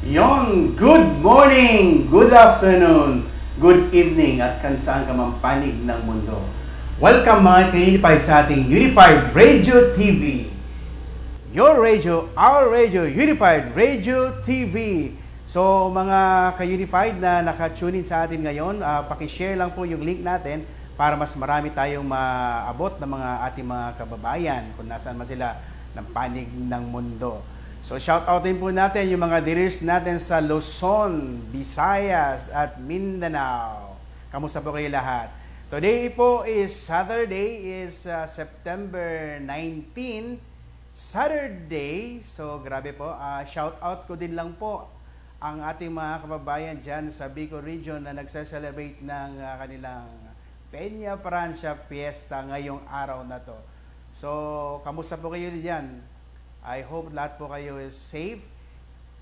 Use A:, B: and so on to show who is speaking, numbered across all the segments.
A: Good morning, good afternoon, good evening at saan ka man panig ng mundo. Welcome mga ka-Unify sa ating Unified Radio TV. Your radio, our radio, Unified Radio TV. So mga ka-Unified na naka-tune in sa atin ngayon, pakishare lang po yung link natin para mas marami tayong maabot ng mga ating mga kababayan kung nasaan man sila ng panig ng mundo. So shout out din po natin yung mga dealers natin sa Luzon, Visayas at Mindanao. Kamusta po kayo lahat? Today po is Saturday, September 19, Saturday. So grabe po, shout out ko din lang po ang ating mga kababayan dyan sa Bicol Region na nagse-celebrate ng kanilang Peña Francia Fiesta ngayong araw na to. So kamusta po kayo diyan? I hope lahat po kayo is safe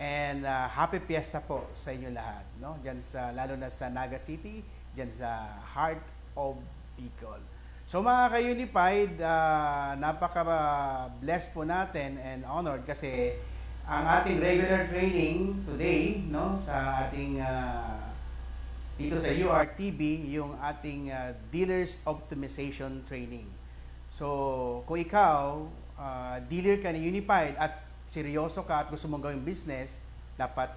A: and happy fiesta po sa inyo lahat, no? Diyan sa lalo na sa Naga City, diyan sa heart of Bicol. So mga ka-Unified, napaka-blessed po natin and honored kasi ang ating regular training today, no, sa ating dito sa URTB, yung ating dealers optimization training. So, kung ikaw dealer ka ni Unified at seryoso ka at gusto mong gawing business, dapat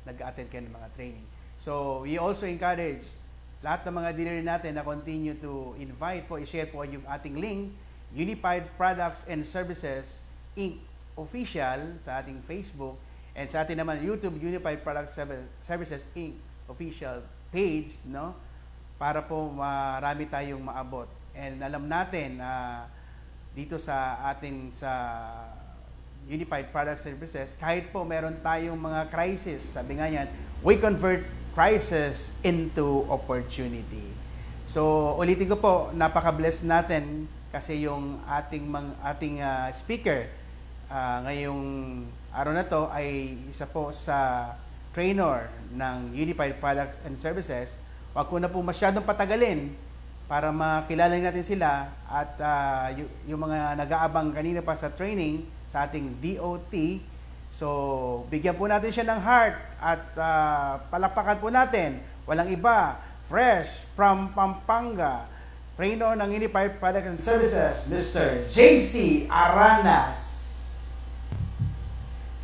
A: nag-attend ka ng mga training. So, we also encourage lahat ng mga dealer natin na continue to invite po, i-share po yung ating link, Unified Products and Services Inc. Official sa ating Facebook and sa ating naman YouTube, Unified Products Services Inc. Official page, no? Para po marami tayong maabot. And alam natin, dito sa ating sa Unified Product Services, kahit po meron tayong mga crisis, sabi nga yan, we convert crisis into opportunity. So, ulitin ko po, napaka-blessed natin kasi yung ating speaker ngayong araw na to ay isa po sa trainer ng Unified Products and Services. Wag ko na po masyadong patagalin para makilala natin sila at yung mga nag-aabang kanina pa sa training sa ating DOT. So, bigyan po natin siya ng heart at palakpakan po natin. Walang iba, fresh from Pampanga, trainer ng Unified Products and Services, Mr. JC Aranas.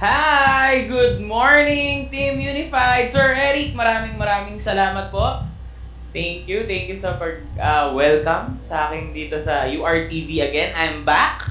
B: Hi! Good morning, Team Unified! Sir Eric, maraming salamat po. Thank you sa welcome sa akin dito sa URTV again. I'm back.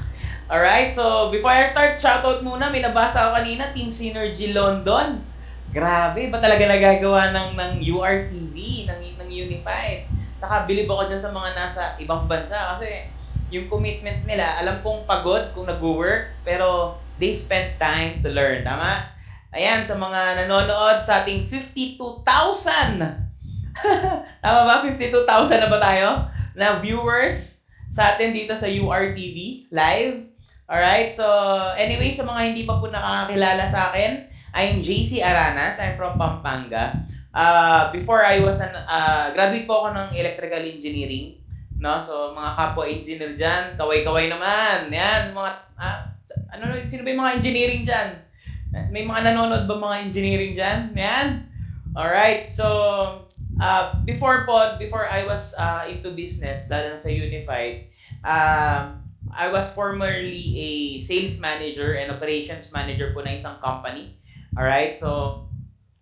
B: Alright, so before I start, shoutout muna. May nabasa ako kanina, Team Synergy London. Grabe, ba talaga nagagawa ng URTV, ng Unified? Saka bilib ako dyan sa mga nasa ibang bansa kasi yung commitment nila, alam kong pagod kung nag-work, pero they spend time to learn. Tama? Ayan, sa mga nanonood sa ating 52,000 tama ba? 52,000 na ba tayo? Na viewers sa atin dito sa URTV live. Alright, so anyway, sa mga hindi pa po nakakakilala sa akin, I'm JC Aranas. I'm from Pampanga. Before I was graduate po ako ng electrical engineering. No? So mga kapwa engineer dyan, kaway-kaway naman. Yan, mga, sino ba yung mga engineering dyan? May mga nanonood ba mga engineering dyan? Yan. Alright, so before I was into business, lalo na sa Unified, I was formerly a sales manager and operations manager po ng isang company. Alright, so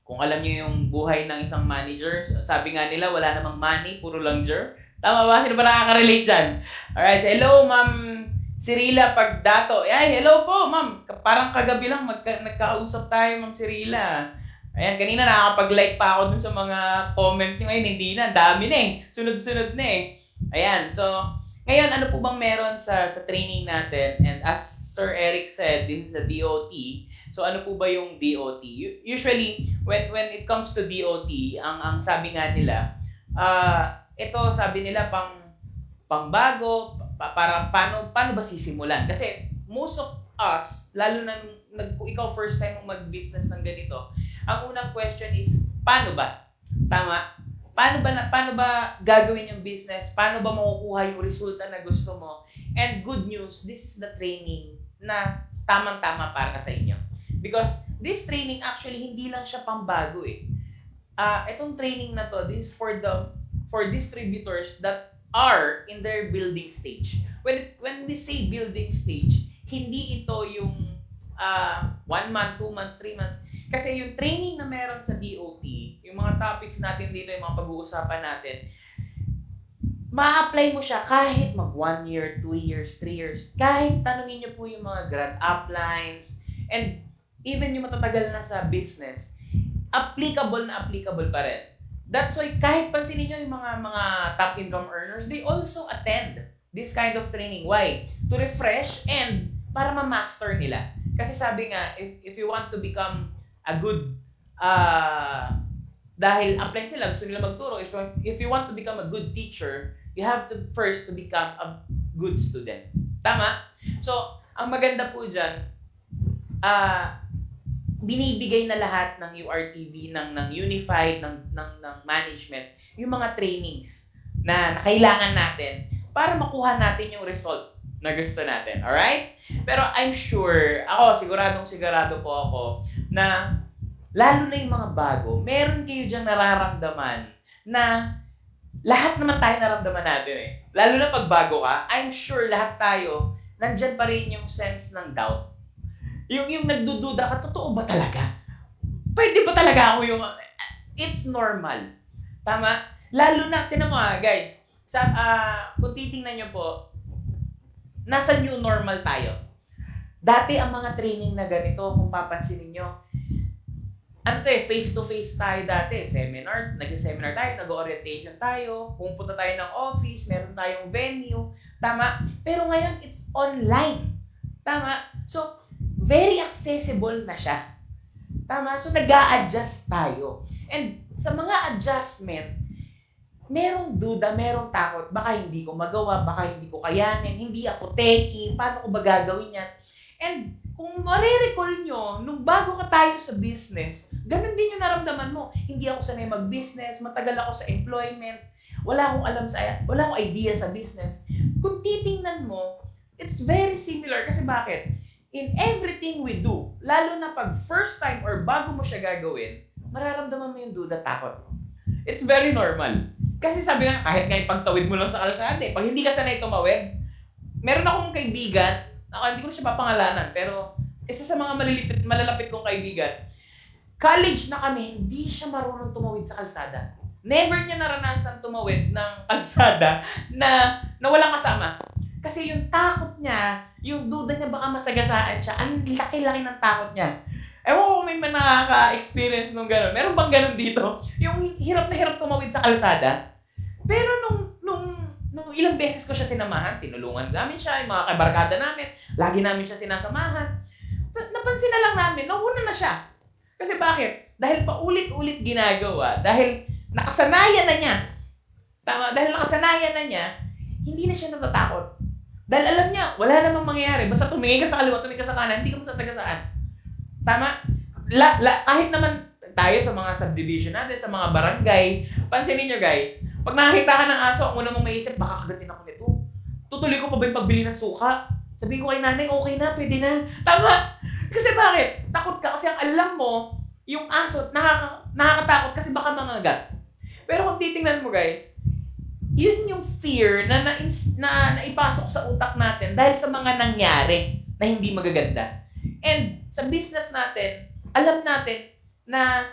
B: kung alam niyo yung buhay ng isang manager, sabi nga nila wala namang money, puro lang jer. Tama ba? Sino ba nakaka-relate dyan? Alright, hello Ma'am Cirila Pagdato. Ay, hello po Ma'am. Parang kagabi lang nagkakausap tayo Ma'am Cirila. Ayan, kanina nakakapag-like pa ako dun sa mga comments niyo. Ngayon, hindi na. Dami na eh. Sunod-sunod na eh. Ayan, so, ngayon, ano po bang meron sa training natin? And as Sir Eric said, this is the DOT. So, ano po ba yung DOT? Usually, when it comes to DOT, ang sabi nga nila, ito, sabi nila, pangbago, para paano ba sisimulan? Kasi, most of us, lalo na kung ikaw first time mong mag-business ng ganito, ang unang question is, paano ba? Tama? Paano ba gagawin yung business? Paano ba makukuha yung resulta na gusto mo? And good news, this is the training na tamang-tama para sa inyo. Because this training actually hindi lang siya pambago eh. Itong training na to, this is for distributors that are in their building stage. When we say building stage, hindi ito yung 1 month, 2 months, 3 months. Kasi yung training na meron sa DOT, yung mga topics natin dito, yung mga pag-uusapan natin, ma-apply mo siya kahit mag 1 year, 2 years, 3 years. Kahit tanungin niyo po yung mga grad uplines, and even yung matatagal na sa business, applicable na applicable pa rin. That's why kahit pansinin niyo yung mga top income earners, they also attend this kind of training. Why? To refresh and para ma-master nila. Kasi sabi nga, if you want to become a good, dahil apply sila, gusto nila magturo, if you want to become a good teacher, you have to first to become a good student. Tama? So, ang maganda po dyan, binibigay na lahat ng URTV, ng Unified, ng management, yung mga trainings na kailangan natin para makuha natin yung result na gusto natin. Alright? Pero I'm sure, sigurado po ako, na lalo na yung mga bago, meron kayo dyan nararamdaman na lahat naman tayo naramdaman natin eh. Lalo na pag bago ka, I'm sure lahat tayo, nandyan pa rin yung sense ng doubt. Yung nagdududa ka, totoo ba talaga? Pwede ba talaga ako yung... It's normal. Tama? Lalo na, tinan mo guys, kung titingnan nyo po, nasa new normal tayo. Dati ang mga training na ganito, kung papansinin nyo, face-to-face tayo dati. Seminar, nag-seminar tayo, nag-orientation tayo, pumunta tayo ng office, meron tayong venue. Tama? Pero ngayon, it's online. Tama? So, very accessible na siya. Tama? So, nag-a-adjust tayo. And sa mga adjustment, merong duda, merong takot. Baka hindi ko magawa, baka hindi ko kayanin, hindi ako techie, paano ko ba gagawin yan? And kung marirecall nyo, nung bago ka tayo sa business, ganun din yung naramdaman mo. Hindi ako sanay mag-business, matagal ako sa employment, wala akong idea sa business. Kung titingnan mo, it's very similar. Kasi bakit? In everything we do, lalo na pag first time or bago mo siya gagawin, mararamdaman mo yung duda, takot. It's very normal. Kasi sabi nga, kahit nga pagtawid mo lang sa kalsada, pag hindi ka sanay tumawid, meron akong kaibigan, hindi ko na siya papangalanan, pero isa sa mga malalapit kong kaibigan, college na kami, hindi siya marunong tumawid sa kalsada. Never niya naranasan tumawid ng kalsada na walang kasama. Kasi yung takot niya, yung duda niya baka masagasaan siya, ang laki-laki ng takot niya. Ewan ko kung may nakaka-experience nung gano'n. Meron bang gano'n dito? Yung hirap na hirap tumawid sa kalsada. Pero nung ilang beses ko siya sinamahan, tinulungan namin siya, yung mga kabarkada namin, lagi namin siya sinasamahan. Napansin na lang namin, nauna na siya. Kasi bakit? Dahil paulit-ulit ginagawa, dahil nakasanayan na niya. Tama, dahil nakasanayan na niya, hindi na siya natatakot. Dahil alam niya, wala namang mangyayari. Basta tumingin ka sa kaliwa, tumingin ka sa kanan, hindi ka masasagasaan. Tama? Kahit naman tayo sa mga subdivision natin, sa mga barangay, pansinin nyo guys, pag nakakita ka ng aso, ang una mong maisip, baka kagatin ako nito. Tutuloy ko pa ba yung pagbili ng suka? Sabihin ko kay nanay, okay na, pwede na. Tama? Kasi bakit? Takot ka kasi ang alam mo, yung aso, nakakatakot kasi baka mangagat. Pero kung titingnan mo guys, yun yung fear na naipasok sa utak natin dahil sa mga nangyari na hindi magaganda. And sa business natin, alam natin na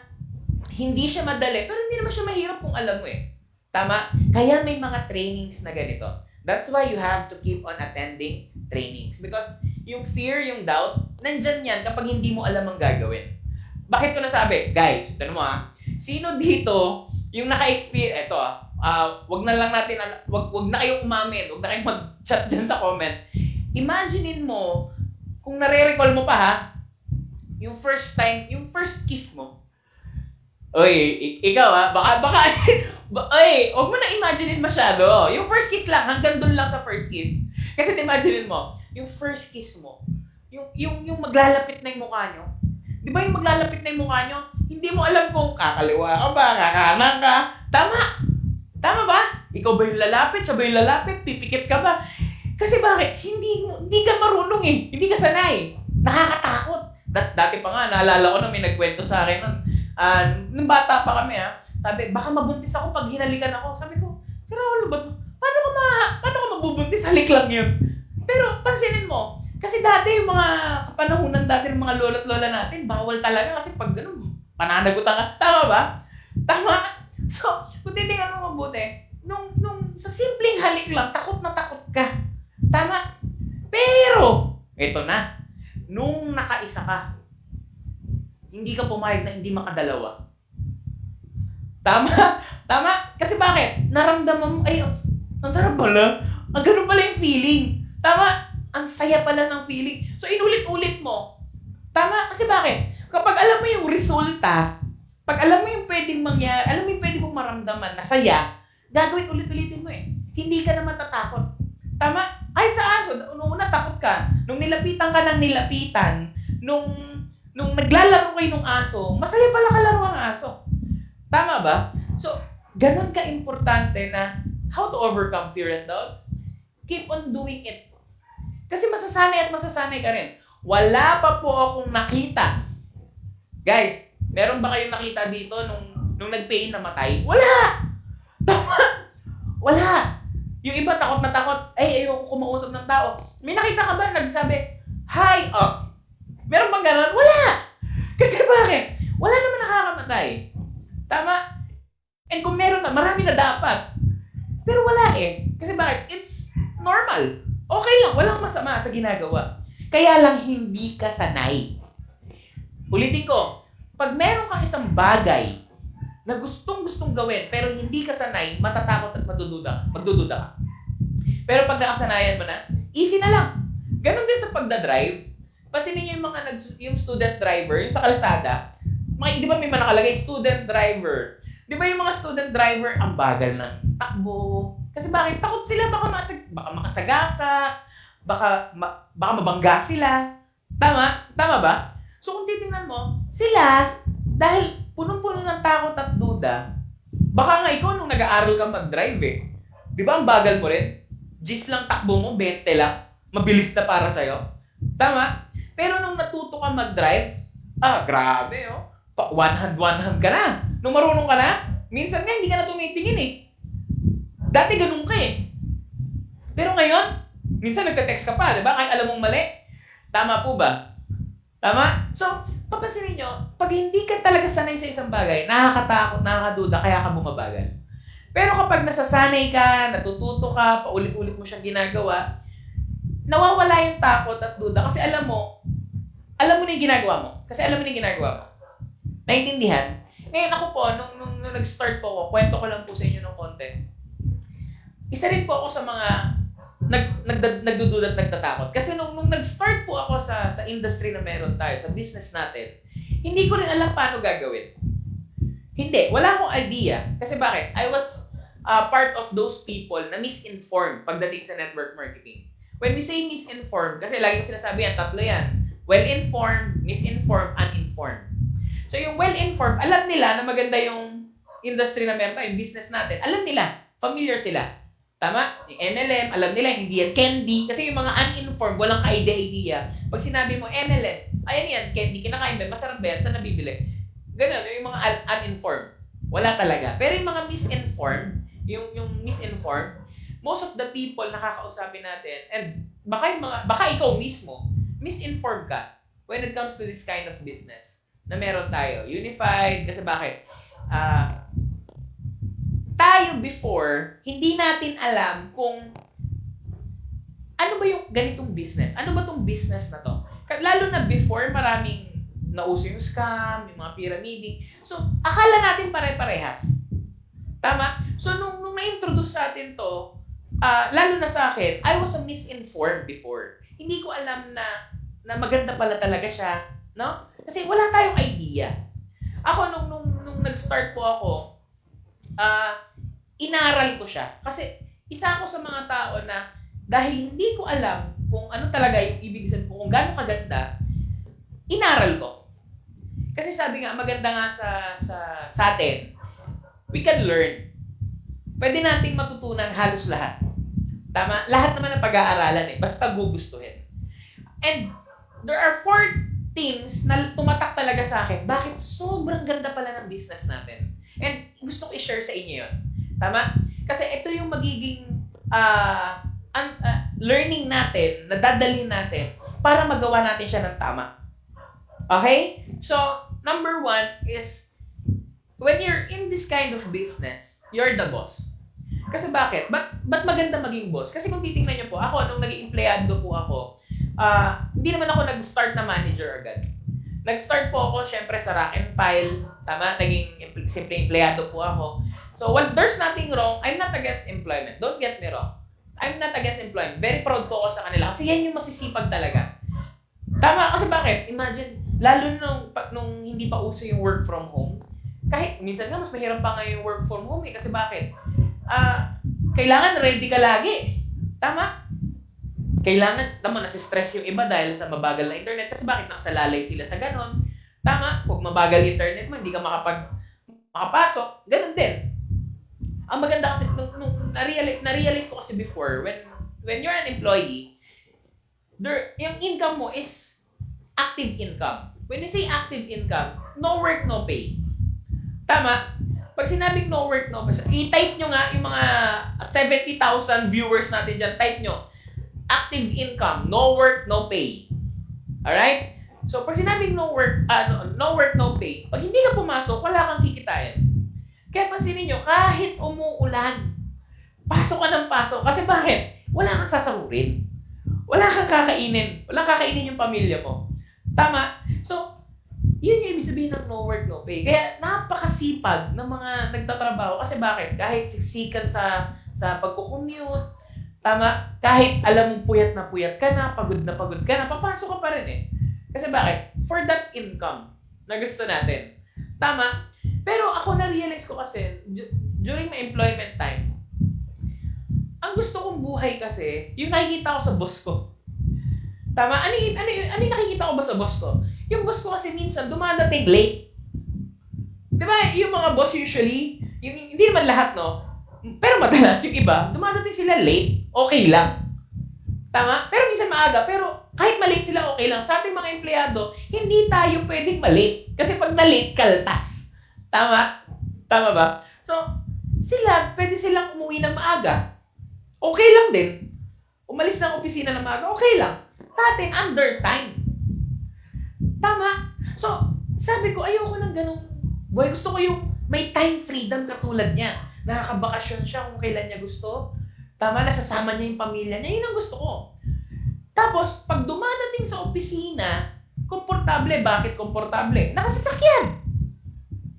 B: hindi siya madali, pero hindi naman siya mahirap kung alam mo eh. Tama? Kaya may mga trainings na ganito. That's why you have to keep on attending trainings. Because yung fear, yung doubt, nandyan yan kapag hindi mo alam ang gagawin. Bakit ko nasabi? Guys, ito mo sino dito yung naka-experience, wag na lang natin, wag na kayong umamin, wag na kayong mag-chat dyan sa comment. Imaginein mo, kung nare-recall mo pa yung first time, yung first kiss mo. Oy, ikaw baka wag mo na imaginein masyado. Yung first kiss lang, hanggang doon lang sa first kiss. Kasi imaginein mo, yung first kiss mo, yung maglalapit na yung mukha nyo. Di ba yung maglalapit na yung mukha nyo, hindi mo alam kung kakaliwa ka ba, kakanan ka. Tama? Tama ba? Ikaw ba yung lalapit? Siya ba yung lalapit? Pipikit ka ba? Kasi bakit? Hindi ka marunong eh. Hindi ka sanay. Nakakatakot. Dati pa nga, naalala ko na may nagkwento sa akin nun. Nung bata pa kami sabi, baka mabuntis ako pag hinalikan ako. Sabi ko, si Raulo ba to? Paano ka mabubuntis? Halik lang yun. Pero pansinin mo, kasi dati yung mga kapanahunan dati ng mga lolo't lola natin, bawal talaga kasi pag ganun, pananagutan ka. Tama ba? Tama? So, kung titingnan mo mabuti, nung sa simpleng halik lang, takot na takot ka. Tama? Pero, eto na, nung nakaisa ka, hindi ka pumayag na hindi makadalawa. Tama? Tama? Kasi bakit? Naramdaman mo, ay, ang sarap pala. Ang ganun pala yung feeling. Tama? Ang saya pala ng feeling. So, inulit-ulit mo. Tama? Kasi bakit? Kapag alam mo yung resulta, pag alam mo yung pwedeng mangyari, alam mo yung pwedeng mong maramdaman na saya, gagawin ulit-ulitin mo Hindi ka na matatakot. Tama? Kahit sa aso, noong una takot ka. Nung nilapitan ka ng nilapitan, nung naglalaro kayo ng aso, masaya pala kalaro ang aso. Tama ba? So, ganun ka-importante na how to overcome fear and doubt. Keep on doing it. Kasi masasanay at masasanay ka rin. Wala pa po akong nakita. Guys, meron ba kayong nakita dito nung nag-pain na matay? Wala! Tama! Wala! Yung iba takot na takot, ayoko kumausap ng tao. May nakita ka ba nagsabi, hi, meron bang gano'n? Wala! Kasi bakit? Wala naman nakakamatay. Tama? And kung meron na, marami na dapat. Pero wala Kasi bakit? It's normal. Okay lang, walang masama sa ginagawa. Kaya lang hindi ka sanay. Ulitin ko, pag meron kang isang bagay na gustong-gustong gawin, pero hindi ka sanay, matatakot at magdududa ka. Pero pag nakasanayan mo na, easy na lang. Ganon din sa pagdadrive. Pansinin niyo yung student driver, yung sa kalsada, di ba may nakalagay, student driver. Di ba yung mga student driver, ang bagal ng takbo. Kasi bakit? Takot sila, baka makasagasa, baka mabangga sila. Tama? Tama ba? So kung titingnan mo, sila, dahil punong-puno ng takot at duda, baka nga ikaw nung nag-aaral ka mag-drive Di ba ang bagal mo rin? Gis lang takbo mo, 20 lang. Mabilis na para sa'yo. Tama? Pero nung natuto ka mag-drive, grabe 100 ka na. Nung marunong ka na, minsan nga hindi ka na tumitingin Dati ganun ka Pero ngayon, minsan nagte-text ka pa, di ba? Kahit alam mong mali. Tama po ba? Tama? So, papansinin nyo, pag hindi ka talaga sanay sa isang bagay, nakakatakot, nakakaduda, kaya ka bumabagal. Pero kapag nasasanay ka, natututo ka, paulit-ulit mo siyang ginagawa, nawawala yung takot at duda kasi alam mo na yung ginagawa mo. Kasi alam mo na yung ginagawa mo. Naintindihan? Ngayon ako po, nung nag-start po ako, kwento ko lang po sa inyo ng konti. Isa rin po ako sa mga nagdududa at nagtatakot. Kasi nung nag-start po ako sa industry na meron tayo, sa business natin, hindi ko rin alam paano gagawin. Hindi, wala akong idea. Kasi bakit? I was part of those people na misinformed pagdating sa network marketing. When we say misinformed, kasi lagi ko sinasabi yan, tatlo yan. Well-informed, misinformed, uninformed. So yung well-informed, alam nila na maganda yung industry na meron tayo, yung business natin. Alam nila, familiar sila. Tama? Yung MLM, alam nila, hindi yan candy. Kasi yung mga uninformed, walang ka-idea. Pag sinabi mo MLM, ayan yan, candy, kinakain ba? Masarap ba yan? Saan nabibili? Ganun, yung mga uninformed. Wala talaga. Pero yung mga misinformed, yung misinformed, most of the people nakakausapin natin, and baka ikaw mismo, misinformed ka when it comes to this kind of business na meron tayo. Unified, kasi bakit? Tayo before, hindi natin alam kung ano ba yung ganitong business? Ano ba tong business na to? Lalo na before, maraming nauso yung scam, yung mga pyramiding. So, akala natin pare-parehas. Tama? So, nung na-introduce sa atin to, lalo na sa akin, I was misinformed before. Hindi ko alam na maganda pala talaga siya. No? Kasi wala tayong idea. Ako, nung nag-start po ako, inaral ko siya. Kasi isa ako sa mga tao na dahil hindi ko alam kung ano talaga yung ibig sabihin ko, kung gaano kaganda, inaral ko. Kasi sabi nga, maganda nga sa atin, we can learn. Pwede nating matutunan halos lahat. Tama? Lahat naman ng pag-aaralan basta gugustuhin. And there are 4 things na tumatak talaga sa akin, bakit sobrang ganda pala ng business natin. And gusto ko i-share sa inyo yun. Tama? Kasi ito yung magiging learning natin, na dadalhin natin para magawa natin siya ng tama. Okay? So, number 1 is, when you're in this kind of business, you're the boss. Kasi bakit? Ba't maganda maging boss? Kasi kung titingnan niyo po, ako, nung naging empleyado po ako, hindi naman ako nag-start na manager agad. Nag-start po ako, syempre, sa rack and file. Tama? Naging simple empleyado po ako. So, well, there's nothing wrong. I'm not against employment. Don't get me wrong. I'm not against employment. Very proud po ako sa kanila. Kasi yan yung masisipag talaga. Tama? Kasi bakit? Imagine, lalo nung hindi pa uso yung work from home, kahit minsan nga mas mahirap pa nga yung work from home eh. Kasi bakit? Kailangan ready ka lagi. Tama? Kailangan, nasi-stress yung iba dahil sa mabagal na internet. Kasi bakit nakasalalay sila sa ganon? Tama? Pag mabagal internet mo, hindi ka makapasok. Ganon din. Ang maganda kasi, nung na-realize ko kasi before, when you're an employee, yung income mo is active income. When you say active income, no work, no pay. Tama? Pag sinabing no work, no pay, i-type nyo nga yung mga 70,000 viewers natin dyan, type nyo, active income, no work, no pay. Alright? So, pag sinabing no work, no pay, pag hindi ka pumasok, wala kang kikitain. Kaya pansinin nyo, kahit umuulan, pasok ka ng pasok. Kasi bakit? Wala kang sasahurin. Wala kang kakainin. Walang kakainin yung pamilya mo. Tama? So, yun yung ibig sabihin ng no work, no pay. Kaya napakasipag ng mga nagtatrabaho. Kasi bakit? Kahit siksikan sa pagkukommute, tama? Kahit alam mong puyat ka na pagod ka na, papasok ka pa rin eh. Kasi bakit? For that income na gusto natin. Tama? Pero ako na-realize ko kasi, during my employment time, ang gusto kong buhay kasi, yung nakikita ko sa boss ko. Tama? Ano yung nakikita ko ba sa boss ko? Yung boss ko kasi minsan dumadating late. Di ba? Yung mga boss usually, hindi naman lahat, no? Pero madalas yung iba, dumadating sila late, okay lang. Tama? Pero minsan maaga, pero kahit malate sila, okay lang. Sa ating mga empleyado, hindi tayo pwedeng malate. Kasi pag na-late, kaltas. Tama? Tama ba? So, pwede silang umuwi ng maaga. Okay lang din. Umalis ng opisina ng maaga, okay lang. Sa atin, under time. Tama? So, sabi ko, ayoko ng ganong buhay. Gusto ko yung may time freedom katulad niya. Nakakabakasyon siya kung kailan niya gusto. Tama? Nasasama niya yung pamilya niya. Yun ang gusto ko. Tapos, pag dumadating sa opisina, komportable. Bakit komportable? Nakasasakyan.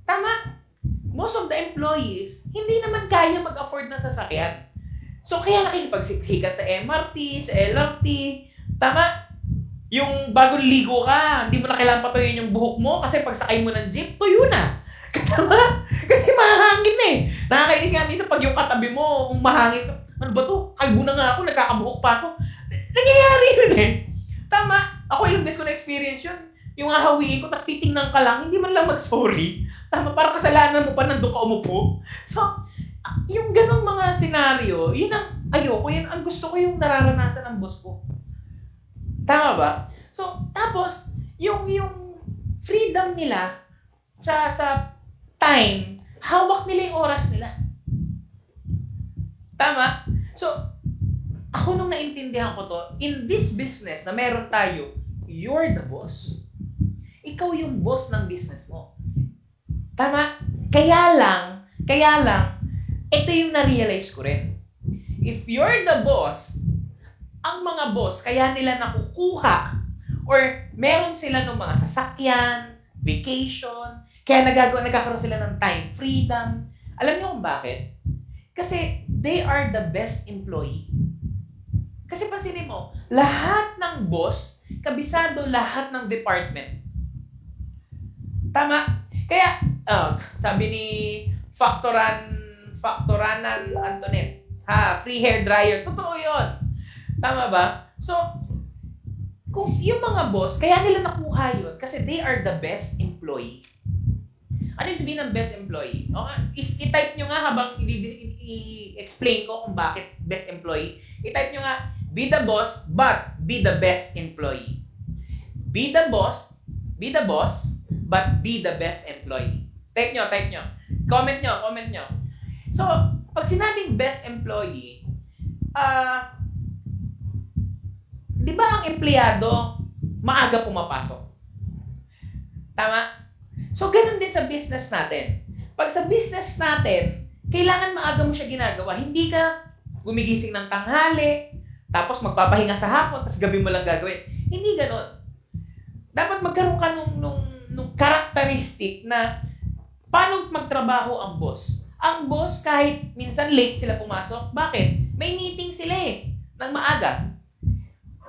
B: Tama? Most of the employees, hindi naman kaya mag-afford ng sasakyan. So, kaya nakikipagsiksikan sa MRT, sa LRT. Tama? Yung bagong ligo ka, hindi mo na kailangan patuyin yung buhok mo kasi pag sakay mo ng jeep, tuyo na. Tama? Kasi mahangin eh. Nakakainis nga minsan pag yung katabi mo, mahangin. Ano ba to? Kalbo na nga ako, nagkakabuhok pa ako. Nangyayari yun eh. Tama? Ako ilang beses ko na-experience yun. Yung hahawiin ko, tapos titingnan ka lang, hindi man lang mag-sorry. Tama, para kasalanan mo pa nandun ka umupo. So, yung ganong mga senaryo, yun ang ayoko, yun ang gusto ko yung nararanasan ng boss ko. Tama ba? So, tapos, yung freedom nila sa time, hawak nila yung oras nila. Tama? So, ako nung naintindihan ko to, in this business na meron tayo, you're the boss. Ikaw yung boss ng business mo. Tama? Kaya lang, ito yung na-realize ko rin. If you're the boss, ang mga boss, kaya nila nakukuha or meron sila ng mga sasakyan, vacation, kaya nagkakaroon sila ng time freedom. Alam niyo kung bakit? Kasi they are the best employee. Kasi pansinin mo, lahat ng boss, kabisado lahat ng department. Tama? Kaya, sabi ni Factoranan Antoinette, free hair dryer. Totoo yun. Tama ba? So, kung yung mga boss, kaya nila nakuha yun kasi they are the best employee. Ano yung sabihin ng best employee? Okay, i-type nyo nga habang i-explain ko kung bakit best employee. I-type nyo nga, be the boss, but be the best employee. Be the boss, Be the boss, but be the best employee. Type nyo. Comment nyo. So, pag sinabing best employee, di ba ang empleyado maaga pumapasok? Tama? So, ganun din sa business natin. Pag sa business natin, kailangan maaga mo siya ginagawa. Hindi ka gumigising ng tanghali, tapos magpapahinga sa hapon, tapos gabi mo lang gagawin. Hindi ganun. Dapat magkaroon ka nung characteristic na paano magtrabaho ang boss. Ang boss, kahit minsan late sila pumasok, bakit? May meeting sila ng maaga.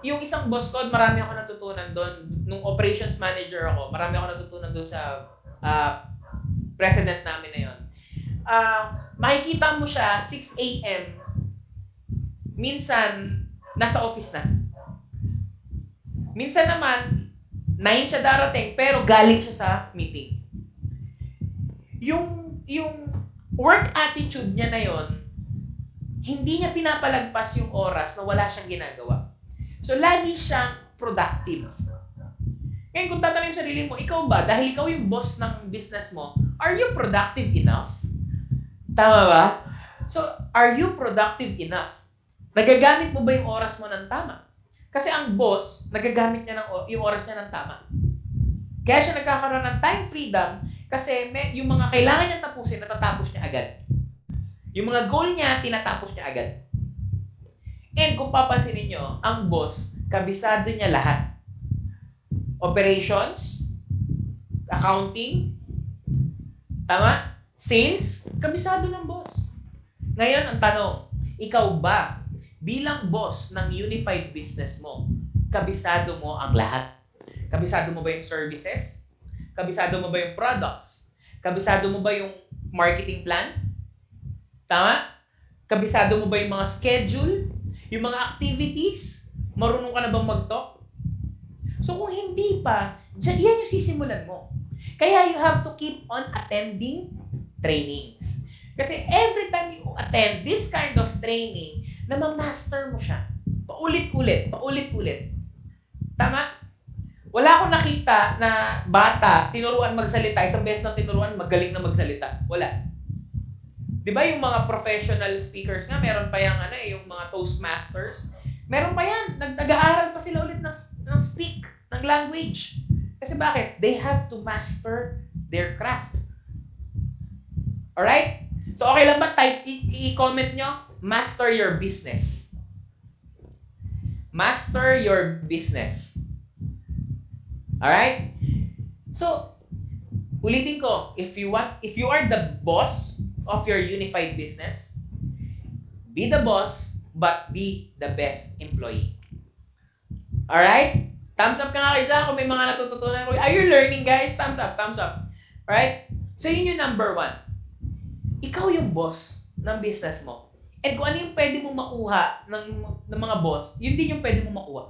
B: Yung isang boss ko, marami ako natutunan doon. Nung operations manager ako, marami ako natutunan doon sa president namin na yun. Makikita mo siya, 6 a.m., minsan, nasa office na. Minsan naman, 9 siya darating, pero galing siya sa meeting. Yung work attitude niya na yon, hindi niya pinapalagpas yung oras na wala siyang ginagawa. So, lagi siyang productive. Ngayon, kung tatanungin yung sarili mo, ikaw ba, dahil ikaw yung boss ng business mo, are you productive enough? Tama ba? So, are you productive enough? Nagagamit mo ba yung oras mo ng tama? Kasi ang boss, nagagamit niya yung oras niya ng tama. Kaya siya nagkakaroon ng time freedom kasi yung mga kailangan niya tapusin, natatapos niya agad. Yung mga goal niya, tinatapos niya agad. And kung papansinin nyo, ang boss, kabisado niya lahat. Operations, accounting, tama? Sales, kabisado ng boss. Ngayon, ang tanong, ikaw ba, bilang boss ng unified business mo, kabisado mo ang lahat? Kabisado mo ba yung services? Kabisado mo ba yung products? Kabisado mo ba yung marketing plan? Tama? Kabisado mo ba yung mga schedule? Yung mga activities? Marunong ka na bang mag-talk? So kung hindi pa, yan yung sisimulan mo. Kaya you have to keep on attending trainings. Kasi every time you attend this kind of training, na-master mo siya. Paulit-ulit. Tama? Wala akong nakita na bata, tinuruan magsalita, isang beses na tinuruan, magaling na magsalita. Wala. Di ba yung mga professional speakers nga, meron pa yung, yung mga Toastmasters, meron pa yan, nag-aaral pa sila ulit ng speak, ng language. Kasi bakit? They have to master their craft. Alright? So okay lang ba? I-comment nyo, master your business. Master your business. Alright? So, ulitin ko, if you are the boss of your unified business, be the boss, but be the best employee. Alright? Thumbs up ka nga kayo dyan kung may mga natututunan ko. Are you learning, guys? Thumbs up. Alright? So, yun yung number 1. Ikaw yung boss ng business mo. And kung ano yung pwede mong makuha ng mga boss, yun din yung pwede mong makuha.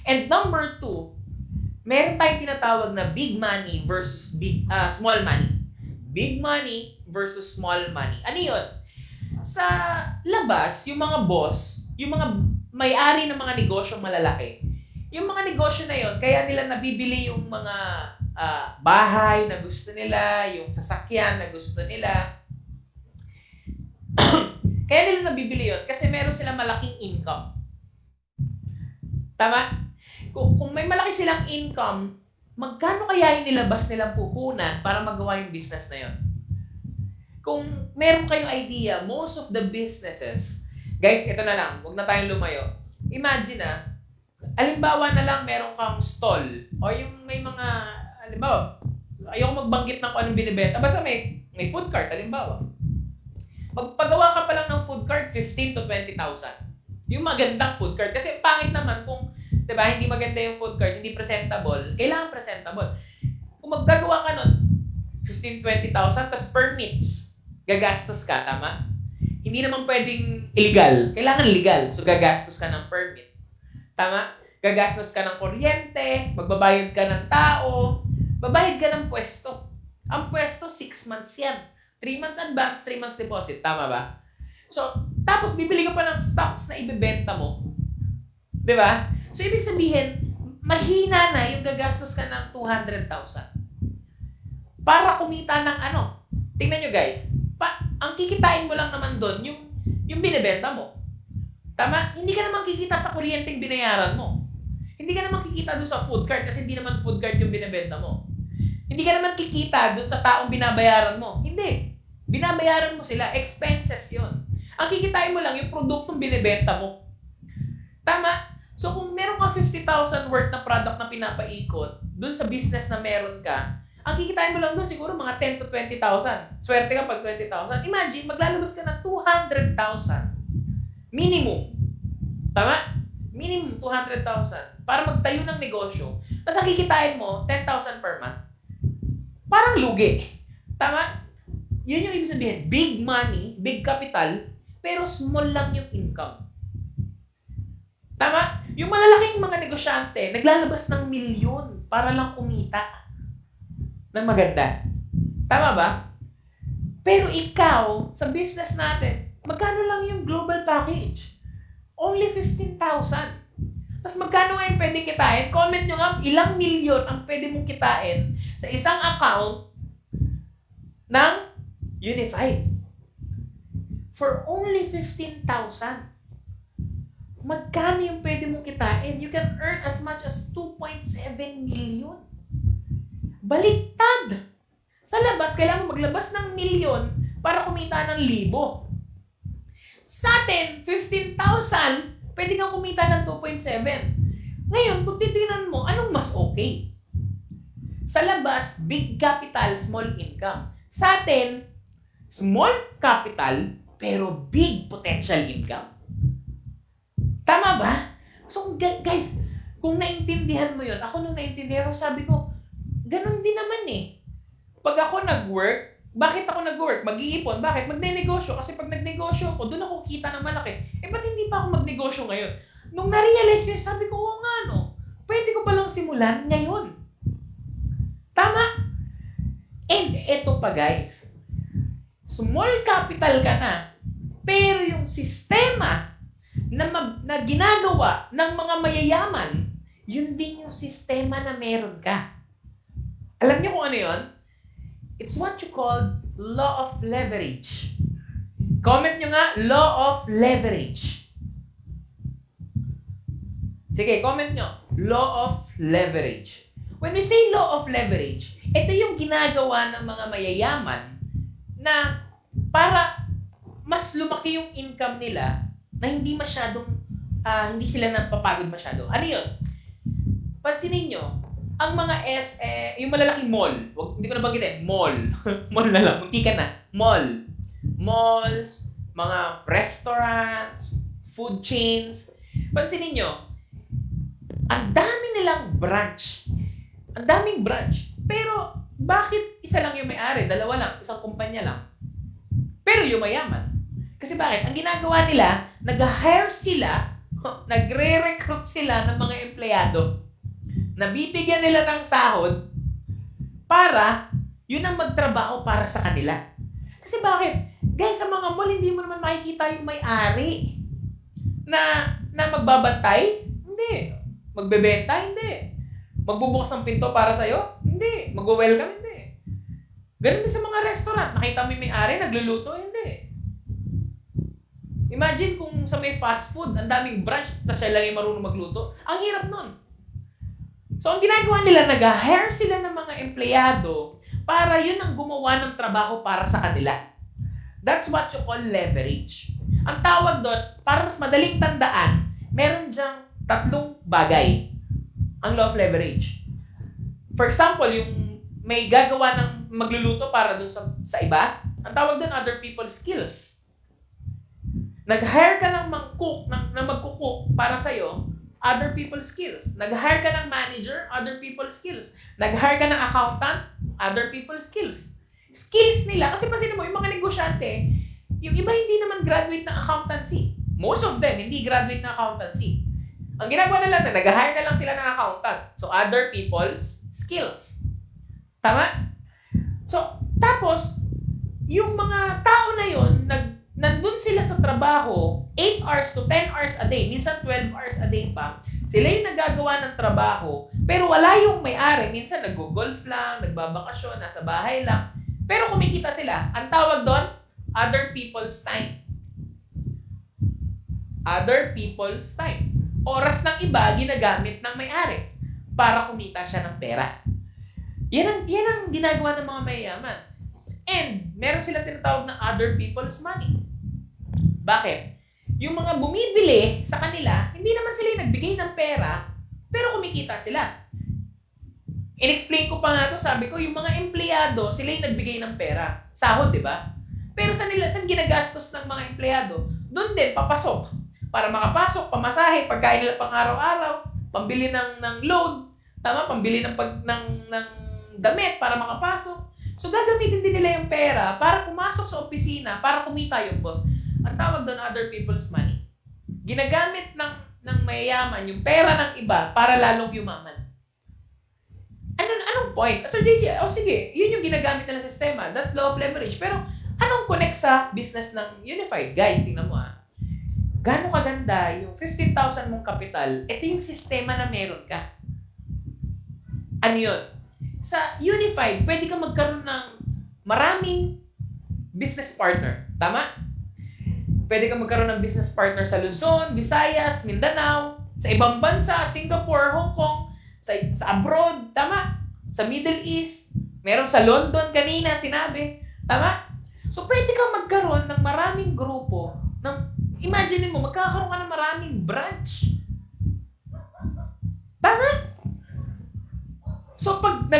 B: And number 2, meron tayong tinatawag na big money versus small money. Big money versus small money. Ano yun? Sa labas, yung mga boss, yung mga may-ari ng mga negosyong malalaki, yung mga negosyo na yun, kaya nila nabibili yung mga bahay na gusto nila, yung sasakyan na gusto nila. Kaya nila nabibili yun kasi meron silang malaking income. Tama? Kung may malaki silang income, magkano kaya yung nilabas nilang puhunan para magawa yung business na yun? Kung meron kayong idea, most of the businesses, guys, ito na lang, huwag na tayong lumayo. Imagine alimbawa na lang meron kang stall, o yung may mga, alimbawa, ayoko magbanggit ng kung anong binibenta, basta may food cart, alimbawa. Magpagawa ka pa lang ng food cart, 15 to 20,000. Yung magandang food cart, kasi pangit naman kung, diba, hindi maganda yung food cart, hindi presentable, kailangan presentable. Kung maggagawa ka nun, 15-20,000, tas permits, gagastos ka, tama? Hindi naman pwedeng illegal, kailangan legal, so gagastos ka ng permit. Tama? Gagastos ka ng kuryente, magbabayad ka ng tao, babayad ka ng pwesto. Ang pwesto, 6 months yan. 3 months advance, 3 months deposit, tama ba? So, tapos bibili ka pa ng stocks na ibebenta mo. Di ba? So, ibig sabihin, mahina na yung gagastos ka ng 200,000 para kumita ng ano. Tingnan nyo guys, ang kikitain mo lang naman doon, yung binibenta mo. Tama? Hindi ka naman kikita sa kuryenteng binayaran mo. Hindi ka naman kikita doon sa food cart kasi hindi naman food cart yung binibenta mo. Hindi ka naman kikita doon sa taong binabayaran mo. Hindi. Binabayaran mo sila. Expenses yon. Ang kikitain mo lang yung produktong binibenta mo. Tama? So kung meron ka 50,000 worth na product na pinapaikot doon sa business na meron ka, ang kikitain mo lang doon siguro mga 10 to 20,000. Swerte ka pag 20,000. Imagine, maglalabas ka ng 200,000. Minimum. Tama? Minimum 200,000 para magtayo ng negosyo. Tapos ang kikitain mo, 10,000 per month. Parang lugi. Tama? Yun yung ibig sabihin. Big money, big capital, pero small lang yung income. Tama? Yung malalaking mga negosyante, naglalabas ng milyon para lang kumita ng maganda. Tama ba? Pero ikaw, sa business natin, magkano lang yung global package? Only 15,000. Tapos magkano nga yung pwedeng kitain? Comment nyo nga ilang milyon ang pwede mong kitain sa isang account ng Unified. For only 15,000. Magkano yung pwede mong kitain? You can earn as much as 2.7 million. Baliktad! Sa labas, kailangan mo maglabas ng milyon para kumita ng libo. Sa atin, 15,000, pwede kang kumita ng 2.7. Ngayon, kung titingnan mo, anong mas okay? Sa labas, big capital, small income. Sa atin, small capital, pero big potential income. Tama ba? So, guys, kung naintindihan mo yun, ako nung naintindihan ko, sabi ko, ganun din naman eh. Pag ako nag-work, bakit ako nag-work? Mag-iipon. Bakit? Magne-negosyo. Kasi pag nag-negosyo ako, doon ako kita ng malaki. Ba't hindi pa ako mag-negosyo ngayon? Nung na-realize ko, sabi ko, oo nga no. Pwede ko palang simulan ngayon. Tama? And eto pa guys. Small capital ka na. Pero yung sistema na ginagawa ng mga mayayaman, yun din yung sistema na meron ka. Alam niyo kung ano yun? It's what you call law of leverage. Comment nyo nga, law of leverage. Sige, comment nyo. Law of leverage. When we say law of leverage, ito yung ginagawa ng mga mayayaman na para mas lumaki yung income nila na hindi masyadong, hindi sila napapagod masyado. Ano yun? Pansinin nyo, ang mga yung malalaking mall, hindi ko na banggitin, mall. Mall na lang, munti ka na. Mall. Malls, mga restaurants, food chains. Pansinin nyo, ang dami nilang branch. Ang daming branch. Pero, bakit isa lang yung may-ari? Dalawa lang, isang kumpanya lang. Pero yung mayaman. Kasi bakit? Ang ginagawa nila, nag-hire sila, nagre-recruit sila ng mga empleyado. Nabibigyan nila ng sahod para yun ang magtrabaho para sa kanila. Kasi bakit? Guys, sa mga mall, hindi mo naman makikita yung may-ari na magbabantay? Hindi. Magbebenta? Hindi. Magbubukas ng pinto para sa'yo? Hindi. Mag-welcome? Hindi. Ganun din sa mga restaurant. Nakita mo yung may-ari, nagluluto? Hindi. Imagine kung sa may fast food, ang daming branch, tapos siya lang yung marunong magluto. Ang hirap nun. So, ang ginagawa nila, nag-hire sila ng mga empleyado para yun ang gumawa ng trabaho para sa kanila. That's what you call leverage. Ang tawag doon, para mas madaling tandaan, meron dyang 3 bagay ang law of leverage. For example, yung may gagawa ng magluluto para doon sa iba, ang tawag doon other people's skills. Nag-hire ka ng mag-cook, na magkukook para sa'yo, other people's skills. Nag-hire ka ng manager, other people's skills. Nag-hire ka ng accountant, other people's skills. Skills nila, kasi pansinin mo, yung mga negosyante, yung iba hindi naman graduate ng accountancy. Most of them, hindi graduate ng accountancy. Ang ginagawa nila, nag-hire na lang sila ng accountant. So, other people's skills. Tama? So, tapos, yung mga tao na yun, nandun sila sa trabaho, 8 hours to 10 hours a day, minsan 12 hours a day pa, Sila yung nagagawa ng trabaho, pero wala yung may-ari. Minsan nag-golf lang, nagbabakasyon, nasa bahay lang. Pero kumikita sila. Ang tawag doon, other people's time. Other people's time. Oras ng iba, ginagamit ng may-ari para kumita siya ng pera. Yan ang ginagawa ng mga mayayaman. And, meron sila tinatawag na other people's money. Bakit? Yung mga bumibili sa kanila, hindi naman sila yung nagbigay ng pera, pero kumikita sila. In-explain ko pa nga to, sabi ko, yung mga empleyado, sila yung nagbigay ng pera. Sahod, di ba? Pero saan ginagastos ng mga empleyado? Doon din, papasok. Para makapasok, pamasahe, pagkain nila pang araw-araw, pambili ng load, tama, pambili ng damit para makapasok. So, gagamitin din nila yung pera para pumasok sa opisina, para kumita yung boss. Ang tawag doon, other people's money. Ginagamit ng mayayaman yung pera ng iba para lalong yumaman. Anong point? Sir JC, sige, yun yung ginagamit nila sa sistema. That's law of leverage. Pero, anong connect sa business ng Unified? Guys, tingnan mo Gano'ng kaganda yung 15,000 mong kapital, ito yung sistema na meron ka. Ano yun? Sa Unified, pwede ka magkaroon ng maraming business partner. Tama? Pwede ka magkaroon ng business partner sa Luzon, Visayas, Mindanao, sa ibang bansa, Singapore, Hong Kong, sa abroad, tama? Sa Middle East, meron sa London kanina, sinabi, tama? So, pwede ka magkaroon ng maraming grupo, imagine mo, magkakaroon ka ng maraming branch. Tama? So, pag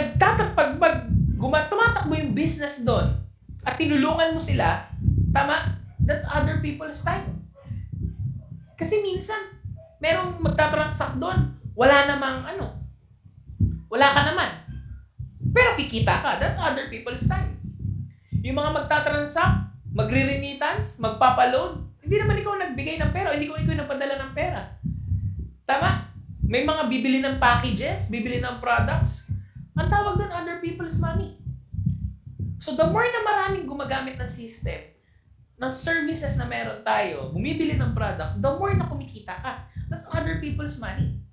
B: tumatakbo yung business doon, at tinulungan mo sila, tama? That's other people's time. Kasi minsan, merong magtatransact doon, wala ka naman. Pero kikita ka, that's other people's time. Yung mga magtatransact, magre-remittance, magpapaload, hindi naman ikaw nagbigay ng pera, hindi ko ikaw nagpadala ng pera. Tama? May mga bibili ng packages, bibili ng products. Ang tawag doon, other people's money. So the more na maraming gumagamit ng system, ng services na meron tayo, bumibili ng products, the more na kumikita ka. That's other people's money.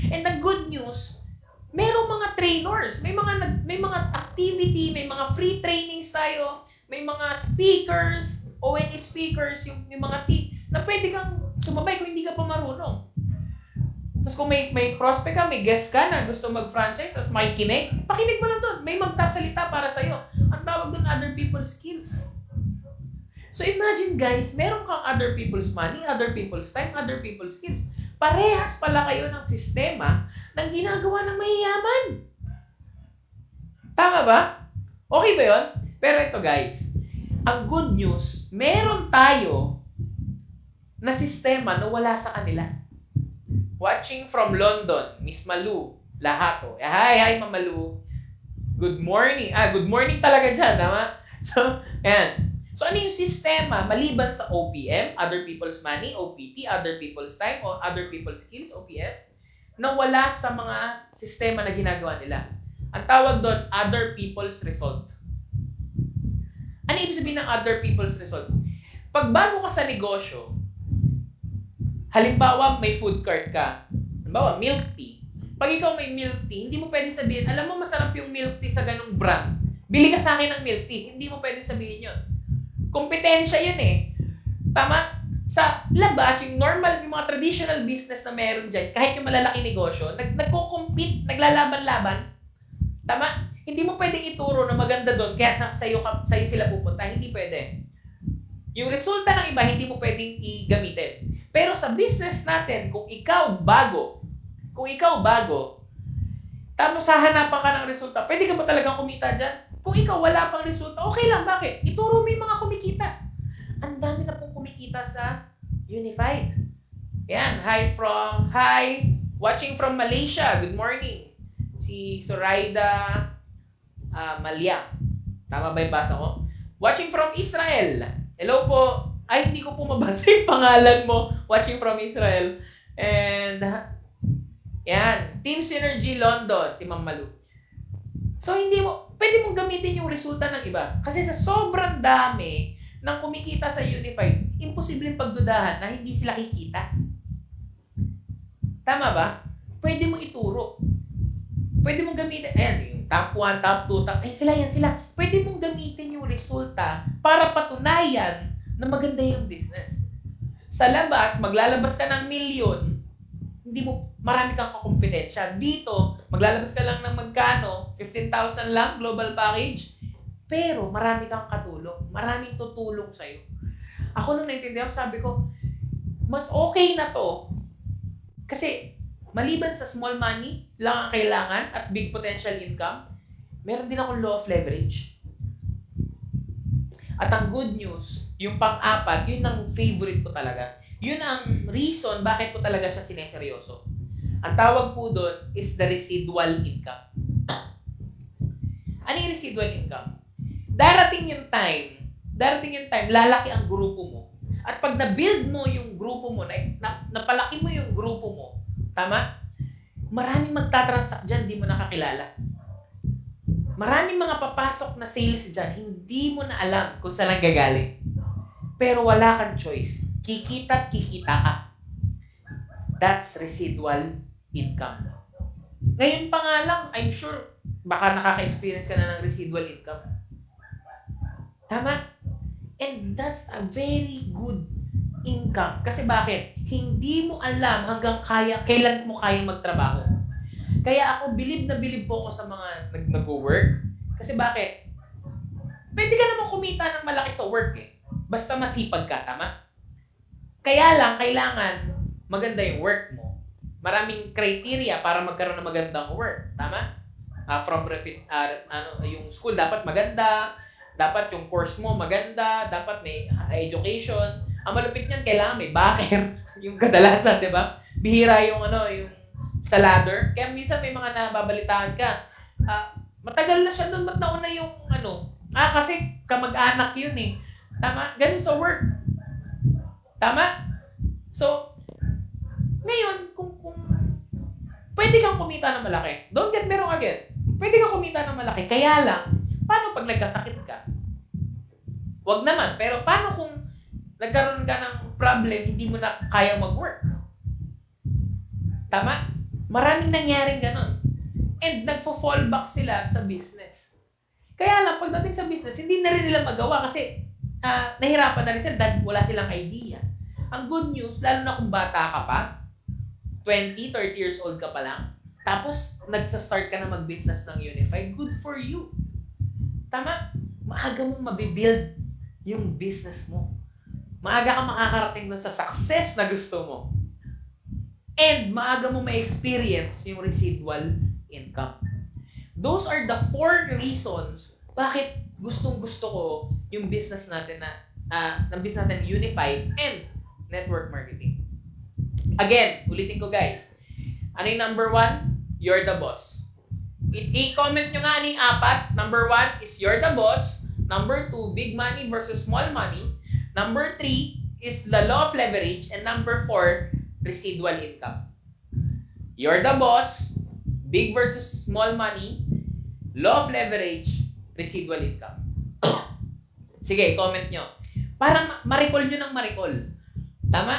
B: And the good news, merong mga trainers, may mga activity, may mga free trainings tayo, may mga speakers, ONE speakers, yung mga na pwede kang sumabay kung hindi ka pa marunong. Tapos kung may prospect ka, may guest ka na gusto mag-franchise, tapos makikinig, pakinig mo lang doon. May magtasalita para sa'yo. Ang tawag doon, other people's skills. So imagine guys, meron kang other people's money, other people's time, other people's skills. Parehas pala kayo ng sistema ng ginagawa ng mayayaman. Tama ba? Okay ba yun? Pero ito guys, ang good news, meron tayo na sistema na wala sa kanila. Watching from London, Miss Malu, Lahato. Hi, Ma'am Malu. Good morning. Good morning talaga dyan, tama? So, ayan. So, ano yung sistema maliban sa OPM, other people's money, OPT, other people's time, o other people's skills, OPS, na wala sa mga sistema na ginagawa nila? Ang tawag doon, other people's result. Ano ibig sabihin ng other people's result? Pag bago ka sa negosyo, halimbawa may food cart ka, halimbawa milk tea. Pag ikaw may milk tea, hindi mo pwedeng sabihin, alam mo masarap yung milk tea sa ganung brand. Bili ka sa akin ng milk tea. Hindi mo pwedeng sabihin yun. Kompetensya yun eh. Tama? Sa labas, yung normal, yung mga traditional business na meron dyan, kahit yung malalaki negosyo, nagko-compete, naglalaban-laban. Tama? Hindi mo pwedeng ituro na maganda doon, kaya sa'yo sila pupunta. Hindi pwede. Yung resulta ng iba, hindi mo pwedeng i-gamitin. Pero sa business natin, kung ikaw bago, tapos hahanapan ka ng resulta, pwede ka ba talagang kumita dyan? Kung ikaw wala pang resulta, okay lang. Bakit? Ituro mo yung mga kumikita. Ang dami na pong kumikita sa Unified. Yan. Hi. Watching from Malaysia. Good morning. Si Zoraida Malia. Tama ba yung basa ko? Watching from Israel. Hello po. Ay, hindi ko po mabasa yung pangalan mo. Watching from Israel. And, yan. Team Synergy London. Si Ma'am Malu. So, pwede mong gamitin yung resulta ng iba. Kasi sa sobrang dami ng kumikita sa Unified, imposibleng pagdudahan na hindi sila kikita. Tama ba? pwede mo ituro. Pwede mong gamitin, ayan, yung top 1, top 2, top, yan sila. Pwede mong gamitin yung resulta para patunayan na maganda yung business. Sa labas, maglalabas ka ng milyon, marami kang kakompetensya. Dito, maglalabas ka lang ng magkano, 15,000 lang, global package, pero marami kang katulong. Maraming tutulong sa'yo. Ako nung naintindihan, sabi ko, mas okay na to. Kasi, maliban sa small money lang ang kailangan at big potential income, meron din akong law of leverage. At ang good news, yung pang-apat, yun ang favorite ko talaga. Yun ang reason bakit ko talaga siya sineseryoso. Ang tawag po doon is the residual income. Ano yung residual income? Darating yung time, lalaki ang grupo mo. At pag na-build mo yung grupo mo, napalaki mo yung grupo mo, tama? Maraming magtatransact dyan, hindi mo nakakilala. Maraming mga papasok na sales dyan, hindi mo na alam kung saan ang gagaling. Pero wala kang choice. Kikita ka. That's residual income. Ngayon pa nga lang, I'm sure, baka nakaka-experience ka na ng residual income. Tama? And that's a very good income. Kasi bakit? Hindi mo alam hanggang kailan mo kaya magtrabaho. Kaya ako, bilib na bilib po ako sa mga nag-work. Kasi bakit? Pwede ka naman kumita ng malaki sa work eh. Basta masipag ka, tama? Kaya lang, kailangan maganda yung work mo. Maraming criteria para magkaroon ng magandang work, tama? Yung school dapat maganda, dapat yung course mo maganda, dapat may education. Ang malupit niyan, kailangan may backer. Yung kadalasan, di ba? Bihira yung yung sa ladder. Kaya minsan may mga nababalitaan ka. Matagal na siya doon, ba't nauna yung kasi kamag-anak yun eh. Tama? Ganun sa work. Tama? So, ngayon, kung pwede kang kumita ng malaki, don't get me wrong again. Pwede kang kumita ng malaki, kaya lang, paano pag nagkasakit ka? Wag naman, pero paano kung nagkaroon ka ng problem, hindi mo na kaya mag-work? Tama? Maraming nangyaring ganon. And nagfo-fall back sila sa business. Kaya lang, pagdating sa business, hindi na rin nila magawa kasi nahirapan na rin sila dahil wala silang idea. Ang good news, lalo na kung bata ka pa, 20, 30 years old ka pa lang, tapos nagsa-start ka na mag-business ng Unified, good for you. Tama? Maaga mong mabibuild yung business mo. Maaga kang makakarating dun sa success na gusto mo. And maaga mo ma-experience yung residual income. Those are the 4 reasons bakit gustong-gusto ko yung business natin ng business natin Unified and network marketing. Again, ulitin ko guys. Ano yung number 1? You're the boss. I-comment nyo nga ano yung 4. Number 1 is you're the boss. Number 2, big money versus small money. Number 3 is the law of leverage. And number 4, residual income. You're the boss, big versus small money, law of leverage, residual income. Sige, comment nyo. Para ma-recall nyo ng ma-recall. Tama?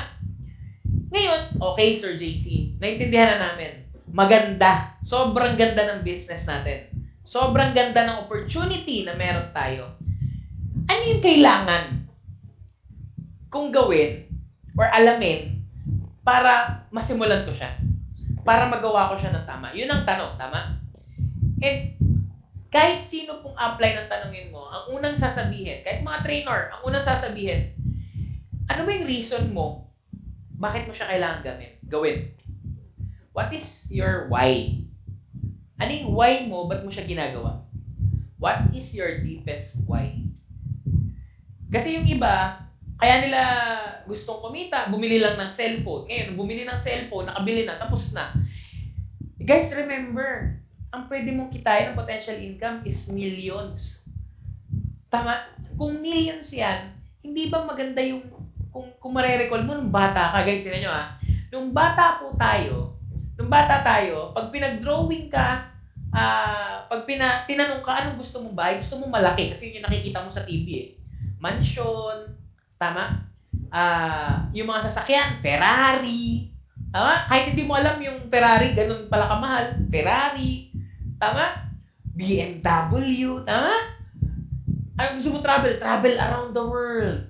B: Ngayon, okay Sir JC, naintindihan na namin. Maganda. Sobrang ganda ng business natin. Sobrang ganda ng opportunity na meron tayo. Ano yung kailangan kung gawin or alamin para masimulan ko siya? Para magawa ko siya ng tama? Yun ang tanong, tama? And kahit sino pong apply ng tanongin mo, ang unang sasabihin, kahit mga trainer, ang unang sasabihin, ano ba yung reason mo? Bakit mo siya kailangan gawin? What is your why? Ano yung why mo? Ba't mo siya ginagawa? What is your deepest why? Kasi yung iba, kaya nila gustong kumita, bumili lang ng cellphone. Ngayon, bumili ng cellphone, nakabili na, tapos na. Guys, remember, ang pwede mong kitain ng potential income is millions. Tama? Kung millions yan, hindi ba maganda yung, kung marirecall mo nung bata ka, guys, sila nyo nung bata tayo, pag pinag-drawing ka, pag tinanong ka, anong gusto mong bahay? Gusto mong malaki, kasi yun yung nakikita mo sa TV eh. Mansion, tama? Yung mga sasakyan, Ferrari, Tama? Kahit hindi mo alam yung Ferrari, ganun pala kamahal. Ferrari. Tama? BMW. Tama? Ano gusto mo travel? Travel around the world.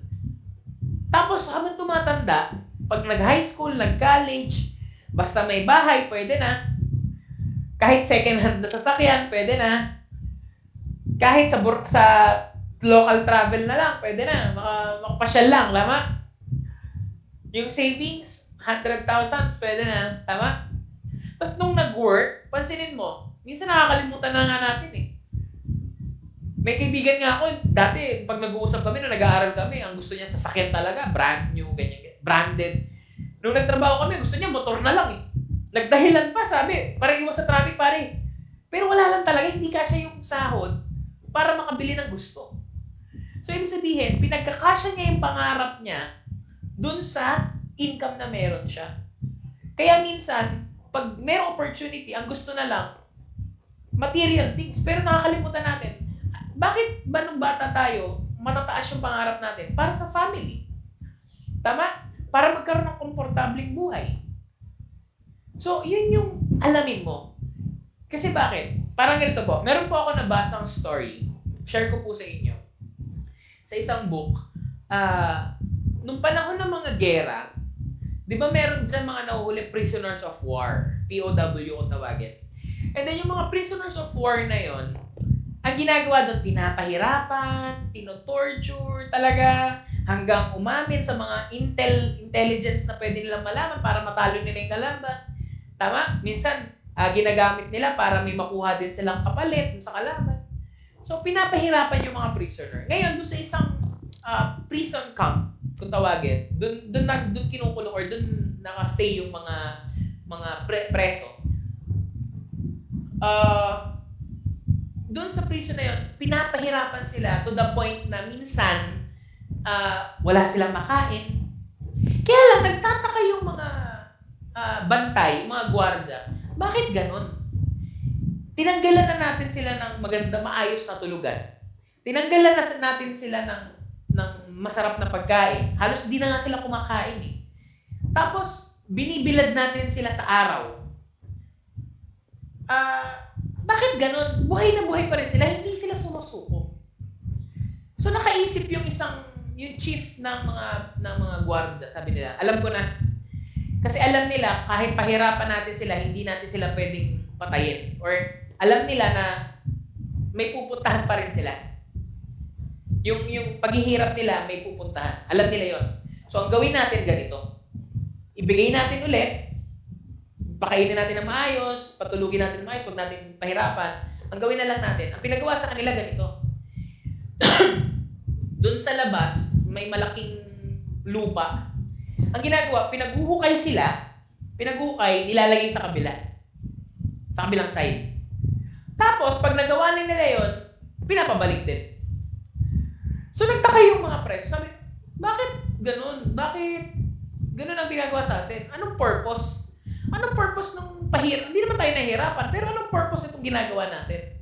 B: Tapos, habang tumatanda, pag nag-high school, nag-college, basta may bahay, pwede na. Kahit second hand na sasakyan, pwede na. Kahit sa local travel na lang, pwede na. Makapasyal lang, tama? Yung savings, 100,000, pwede na, tama? Tapos nung nag-work, pansinin mo, minsan nakakalimutan na nga natin eh. May kaibigan nga ako, dati, pag nag-uusap kami, nung nag-aaral kami, ang gusto niya sasakyan talaga, brand new, ganyan, branded. Nung nagtrabaho kami, gusto niya motor na lang eh. Nagdahilan pa, sabi, para iwas sa traffic pare. Pero wala lang talaga, hindi kasya yung sahod para makabili ng gusto. So, ibig sabihin, pinagkakasya niya yung pangarap niya dun sa income na meron siya. Kaya minsan, pag merong opportunity, ang gusto na lang, material things. Pero nakakalimutan natin, bakit ba nung bata tayo, matataas yung pangarap natin? Para sa family. Tama? Para magkaroon ng komportabling buhay. So, yun yung alamin mo. Kasi bakit? Parang ganito po. Meron po ako nabasang story. Share ko po sa inyo. Sa isang book. Nung panahon ng mga gera, di ba meron dyan mga nahuhuli prisoners of war? POW kung tawagin. And then yung mga prisoners of war na yon, ang ginagawa doon, pinapahirapan, tinotorture talaga, hanggang umamin sa mga intelligence na pwede nilang malaman para matalo nila yung kalaban. Tama? Minsan, ginagamit nila para may makuha din silang kapalit sa kalaban. So, pinapahirapan yung mga prisoner. Ngayon, doon sa isang prison camp, kung tawagin, doon kinukulong or doon nakastay yung mga preso. Doon sa prison na yun, pinapahirapan sila to the point na minsan wala silang makain. Kaya lang, nagtataka yung mga bantay, yung mga gwardya. Bakit ganon? Tinanggalan na natin sila ng maganda, maayos na tulugan. Tinanggalan na natin sila ng masarap na pagkain. Halos di na nga sila kumakain eh. Tapos, binibilad natin sila sa araw. Bakit ganon? Buhay na buhay pa rin sila, hindi sila sumusuko. So nakaisip yung chief ng mga gwardiya, sabi nila, alam ko na. Kasi alam nila, kahit pahirapan natin sila, hindi natin sila pwedeng patayin. Or alam nila na may pupuntahan pa rin sila. Yung paghihirap nila, may pupuntahan. Alam nila yon. So ang gawin natin ganito. Ibigay natin ulit, pakainin natin ng maayos, patulugin natin ng maayos, huwag natin pahirapan. Ang gawin na lang natin, ang pinagawa sa kanila ganito. Doon sa labas, may malaking lupa. Ang ginagawa, pinaghuhukay sila, nilalagay sa kabila. Sa kabilang side. Tapos, pag nagawa nila yon, pinapabalik din. So, nagtaka yung mga preso. Sabi, bakit ganun? Bakit ganun ang pinagawa sa atin? Anong purpose? Anong purpose ng pahirap? Hindi naman tayo nahihirapan, pero anong purpose itong ginagawa natin?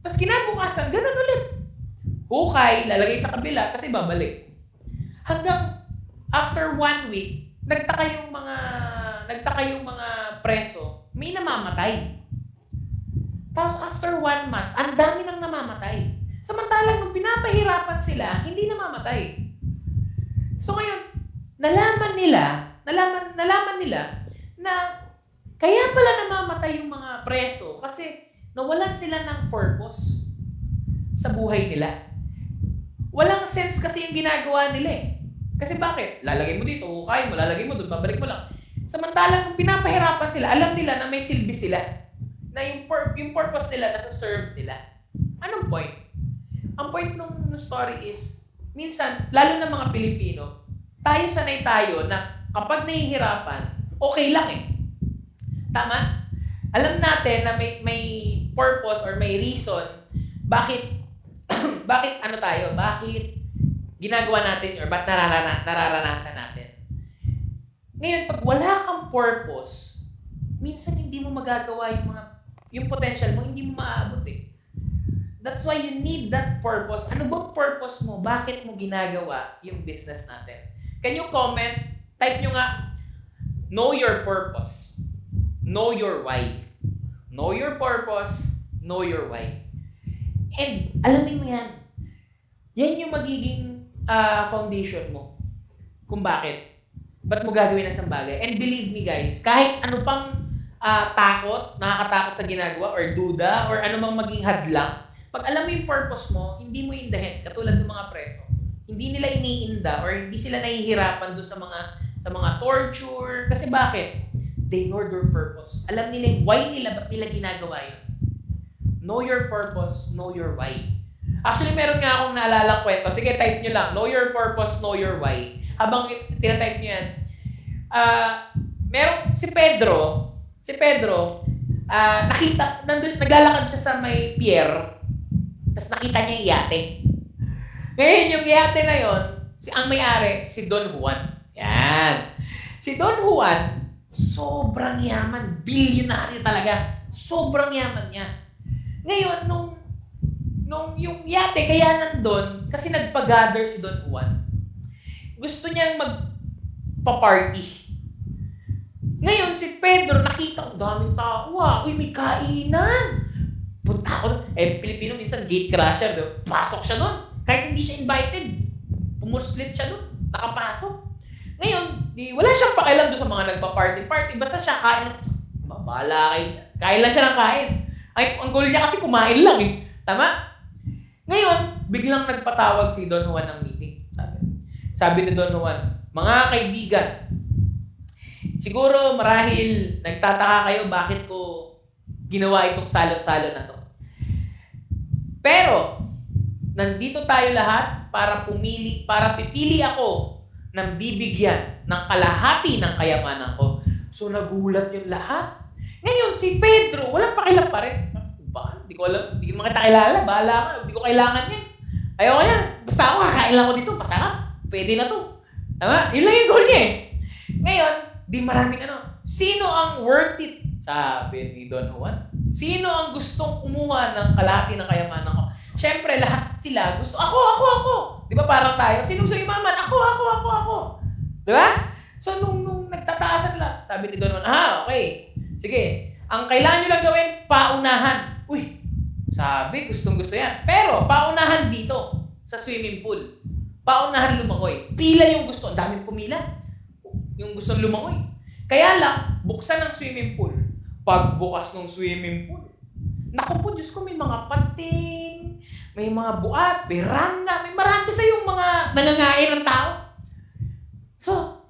B: Tapos kinabukasan, ganun ulit. Hukay, lalagay sa kabila, kasi babalik. Hanggang after 1 week, nagtaka yung mga preso, may namamatay. Tapos after 1 month, ang dami nang namamatay. Samantalang nung pinapahirapan sila, hindi namamatay. So ngayon, nalaman nila na kaya pala namamatay yung mga preso kasi nawalan sila ng purpose sa buhay nila. Walang sense kasi yung ginagawa nila eh. Kasi bakit? Lalagay mo dito, hukay mo, lalagay mo doon, babalik mo lang. Samantalang kung pinapahirapan sila, alam nila na may silbi sila. Na yung purpose nila, nasa serve nila. Anong point? Ang point ng story is, minsan, lalo na mga Pilipino, sanay tayo na kapag nahihirapan, okay lang eh. Tama? Alam natin na may purpose or may reason bakit ginagawa natin or ba't nararanasan natin. Ngayon, pag wala kang purpose, minsan hindi mo magagawa yung potential mo, hindi mo maaabot eh. That's why you need that purpose. Ano bang purpose mo? Bakit mo ginagawa yung business natin? Can you comment? Type nyo nga, Know your purpose. Know your why. Know your purpose. Know your why. And alamin mo yan. Yan yung magiging foundation mo. Kung bakit. Ba't mo gagawin ang isang bagay? And believe me guys, kahit ano pang nakakatakot sa ginagawa or duda or ano mang maging hadlang, pag alam mo yung purpose mo, hindi mo indahin. Katulad ng mga preso. Hindi nila iniinda or hindi sila nahihirapan doon sa mga torture. Kasi bakit? They know their purpose. Alam nila yung why nila, ba't nila ginagawa yun. Know your purpose, know your why. Actually, meron nga akong naalalang kwento. Sige, type nyo lang. Know your purpose, know your why. Habang tinatype nyo yan, merong si Pedro, naglalakad siya sa may pier, tapos nakita niya yung yate. Ngayon, yung yate na yon, ang may-ari, si Don Juan. Yan. Si Don Juan, sobrang yaman. Bilyonaryo talaga. Sobrang yaman niya. Ngayon, nung yung yate, kaya nandun, kasi nagpa-gather si Don Juan, gusto niyang magpa-party. Ngayon, si Pedro, nakita ang daming tao. Uy, may kainan. Punta ako. Pilipino minsan gate crasher. Diba? Pasok siya doon. Kahit hindi siya invited. Pumuslit siya doon. Nakapasok. Ngayon, wala siyang pakialam doon sa mga nagpa-party. Basta siya kain. Bahala kayo. Kain lang siya ng kain. Ang goal niya kasi kumain lang eh. Tama? Ngayon, biglang nagpatawag si Don Juan ng meeting. Sabi ni Don Juan, mga kaibigan, siguro marahil nagtataka kayo bakit ko ginawa itong salo-salo na to. Pero, nandito tayo lahat para pipili ako ng bibigyan ng kalahati ng kayamanan ko. So, nagulat yung lahat. Ngayon, si Pedro, walang pakialam pa rin. Hindi ko alam, hindi ko makita kilala, bahala ka, hindi ko kailangan yan. Ayoko yan, basta ako kakain lang ko dito, masarap, pwede na to. Tama? Yun lang yung goal niya eh. Ngayon, di maraming sino ang worth it? Sabi ni Don Juan. Sino ang gustong kumuha ng kalahati ng kayamanan ko? Siyempre, lahat sila gusto, ako. Di ba parang tayo? Sinong sa imaman? Ako. Di ba? So, nung nagtataasan lang, sabi ni Don Juan, okay. Sige, ang kailangan nyo lang gawin, paunahan. Uy, sabi, gustong-gusto yan. Pero, paunahan dito, sa swimming pool. Paunahan lumangoy. Pila yung gusto. Ang daming pumila. Yung gustong lumangoy. Kaya lang, buksan ang swimming pool. Pagbukas ng swimming pool, naku po, Diyos ko, may mga pating, may mga buat, pirana, may marami sa yung mga nangangain ng tao. So,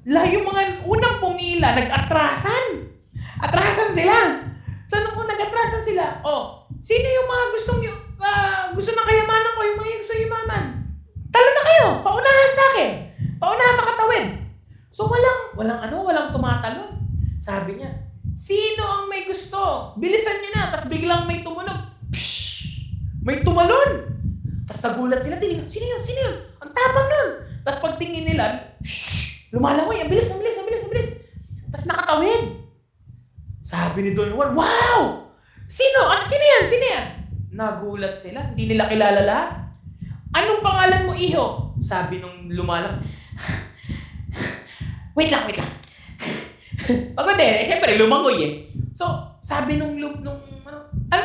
B: yung mga unang pumila, nag-atrasan. Atrasan sila. So, nung nag-atrasan sila, sino yung mga gusto ng kayamanan ko, yung mga gusto yumaman? Talo na kayo, paunahan sa akin. Paunahan makatawid. So, walang tumatalon. Sabi niya, sino ang may gusto? Bilisan niyo na. Tapos biglang may tumunog. Pshh! May tumalon. Tapos nagulat sila. Sino yun? Ang tapang nun. Tapos pagtingin nila, lumalangoy. Ang bilis. Tapos nakatawid. Sabi ni Don Juan, wow! Sino yan? Nagulat sila. Hindi nila kilala lahat. Anong pangalan mo, iho? Sabi nung lumalang, wait lang. Pagod siyempre lumangoy eh. So, sabi anong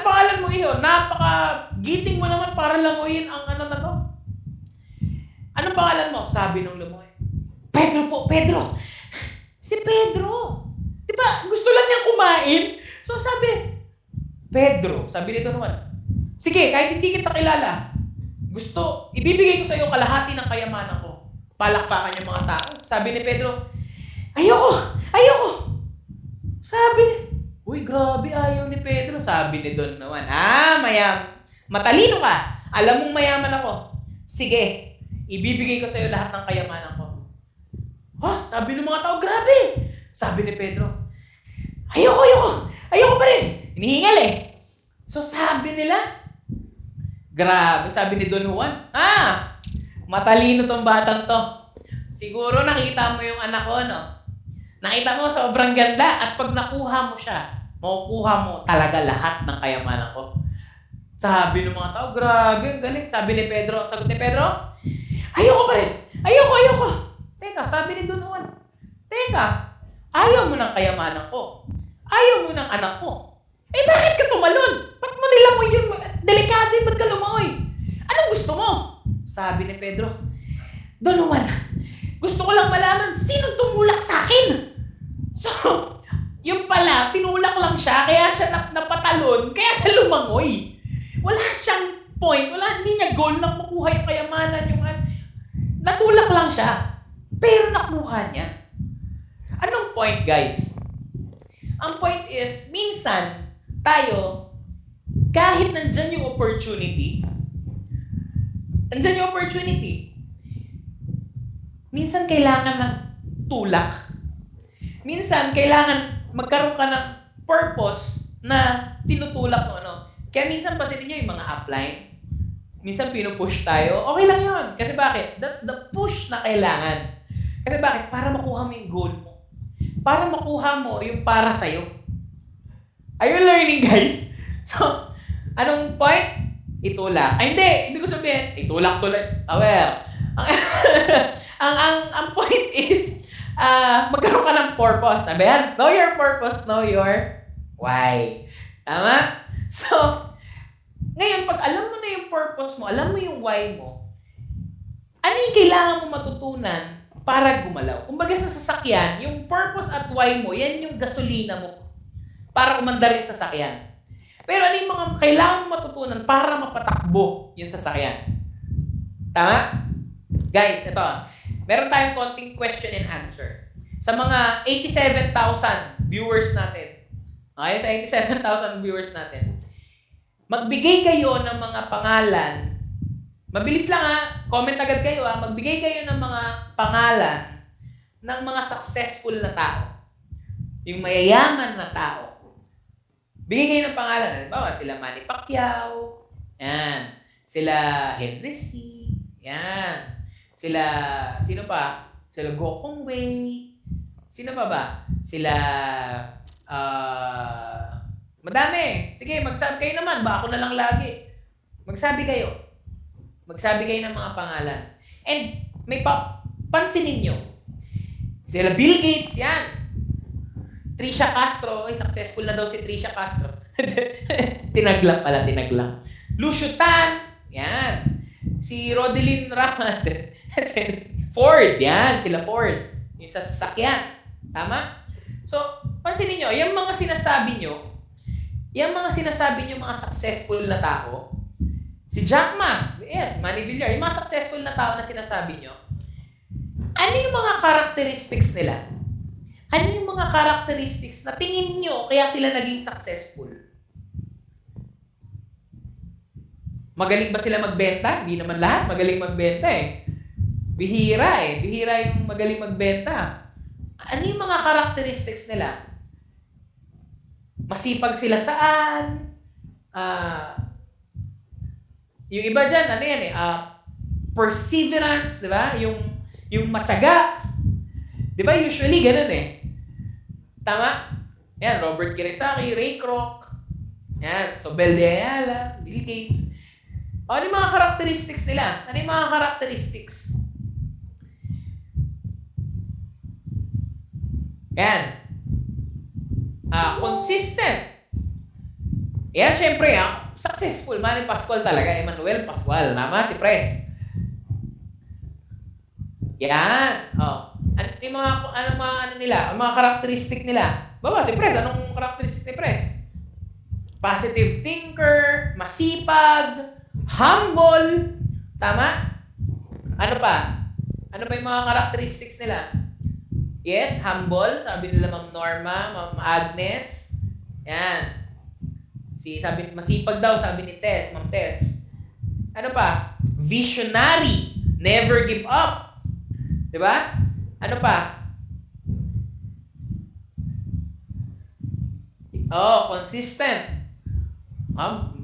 B: pangalan mo, iho? Napaka-giting mo naman para langoyin ang na to. Anong pangalan mo? Sabi nung lumangoy, Pedro po, Pedro. Si Pedro. Diba, gusto lang niyang kumain. So, Pedro, sabi ni Don Juan, sige, kahit hindi kita kilala, ibibigay ko sa iyo kalahati ng kayamanan ko. Palakpakan yung mga tao. Sabi ni Pedro, ayoko. Sabi, uy, grabe, ayaw ni Pedro. Sabi ni Don Juan, matalino ka. Alam mong mayaman ako. Sige, ibibigay ko sa iyo lahat ng kayamanan ko. Sabi ng mga tao, grabe. Sabi ni Pedro, ayoko pa rin. Hinihingal eh. So sabi nila, grabe, sabi ni Don Juan, matalino tong batang to. Siguro nakita mo yung anak ko, no? Nakita mo, sobrang ganda. At pag nakuha mo siya, makukuha mo talaga lahat ng kayamanan ko. Sabi ng mga tao, grabe, ang galing. Sabi ni Pedro, sagot ni Pedro, ayoko pa rin. Ayoko. Teka, sabi ni Don Juan, teka, Ayaw mo ng kayamanan ko. Ayaw mo ng anak ko. Eh bakit ka tumalon? Ba't mo nilangoy yun? Delikado yun, ba't ka lumangoy? Anong gusto mo? Sabi ni Pedro, Don Juan, gusto ko lang malaman, sino tumulak sa akin? So, yung pala, tinulak lang siya, kaya siya napatalon, kaya siya lumangoy. Wala siyang point, hindi niya goal na makuha yung kayamanan, natulak lang siya. Pero nakuha niya. Anong point, guys? Ang point is, minsan, tayo, kahit nandyan yung opportunity, minsan kailangan ng tulak. Minsan, kailangan magkaroon ka ng purpose na tinutulak mo, Kaya minsan, pansinin nyo yung mga upline, minsan pinupush tayo, okay lang yun. Kasi bakit? That's the push na kailangan. Kasi bakit? Para makuha mo yung goal mo. Para makuha mo yung para sa'yo. Are you learning, guys? So, anong point? Itulak. Ay, hindi ko sabihin, itulak tuloy. Well, ang point is, magkaroon ka ng purpose. Sabi yan, know your purpose, know your why. Tama? So, ngayon, pag alam mo na yung purpose mo, alam mo yung why mo, ano yung kailangan mo matutunan para gumalaw? Kumbaga sa sasakyan, yung purpose at why mo, yan yung gasolina mo para umandar yung sasakyan. Pero ano yung mga kailangan mo matutunan para mapatakbo yung sasakyan? Tama? Guys, ito. Meron tayong konting question and answer. Sa mga 87,000 viewers natin, okay, sa 87,000 viewers natin, magbigay kayo ng mga pangalan. Mabilis lang comment agad kayo Magbigay kayo ng mga pangalan ng mga successful na tao. Yung mayayaman na tao. Bigay kayo ng pangalan. Halimbawa, sila Manny Pacquiao. Yan. Sila Henry C. Yan. Sila, sino pa? Sila Gokong Wei. Sino pa ba? Sila, madami. Sige, magsabi kayo naman. Ba ako na lang lagi. Magsabi kayo. Magsabi kayo ng mga pangalan. And may pansinin nyo. Sila Bill Gates, yan. Trisha Castro, successful na daw si Trisha Castro. tinaglang. Lucio Tan, yan. Si Rodeline Ramat. Ford, yan. Sila Ford. Yung sa sasakyan. Tama? So, pansinin nyo, yung mga sinasabi nyo, mga successful na tao, si Jack Ma, yes, Manny Villar, yung mga successful na tao na sinasabi nyo, ano yung mga characteristics nila? Ano yung mga characteristics na tingin nyo kaya sila naging successful? Magaling ba sila magbenta? Hindi naman lahat magaling magbenta Bihira Bihira yung magaling magbenta. Ano yung mga characteristics nila? Masipag sila saan? Yung iba dyan, ano yan perseverance, di ba? Yung matyaga. Di ba usually ganun Tama? Yan, Robert Kiyosaki, Ray Kroc. Yan, Sobel de Ayala, Bill Gates. Ano yung mga characteristics nila? Ano yung mga characteristics? Yan. Consistent. Yan, syempre, successful. Manny Pascual talaga. Emmanuel Pascual. Tama, si Pres. Yan. Ano yung mga characteristic nila? Baba, si Pres. Anong characteristic ni Pres? Positive thinker, masipag, humble. Tama? Ano pa? Ano pa yung mga characteristics nila? Yes, humble. Sabi nila Ma'am Norma, Ma'am Agnes. Yan. Sabi, masipag daw, sabi ni Tess, Ma'am Tess. Ano pa? Visionary. Never give up. Diba? Ano pa? Consistent.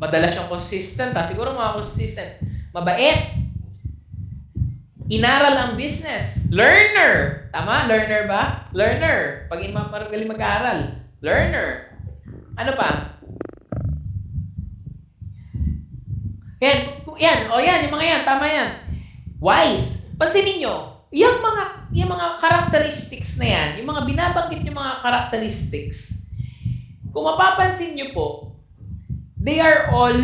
B: Madalas siyang consistent. Siguro mga consistent. Mabait. Inaral ang business. Learner. Tama? Learner ba? Learner. Pag magaling mag-aaral. Learner. Ano pa? Yan. Yan. Yung mga yan. Tama yan. Wise. Pansinin nyo. Yung mga yung mga characteristics na yan, yung mga binabanggit yung mga characteristics, kung mapapansin nyo po, they are all,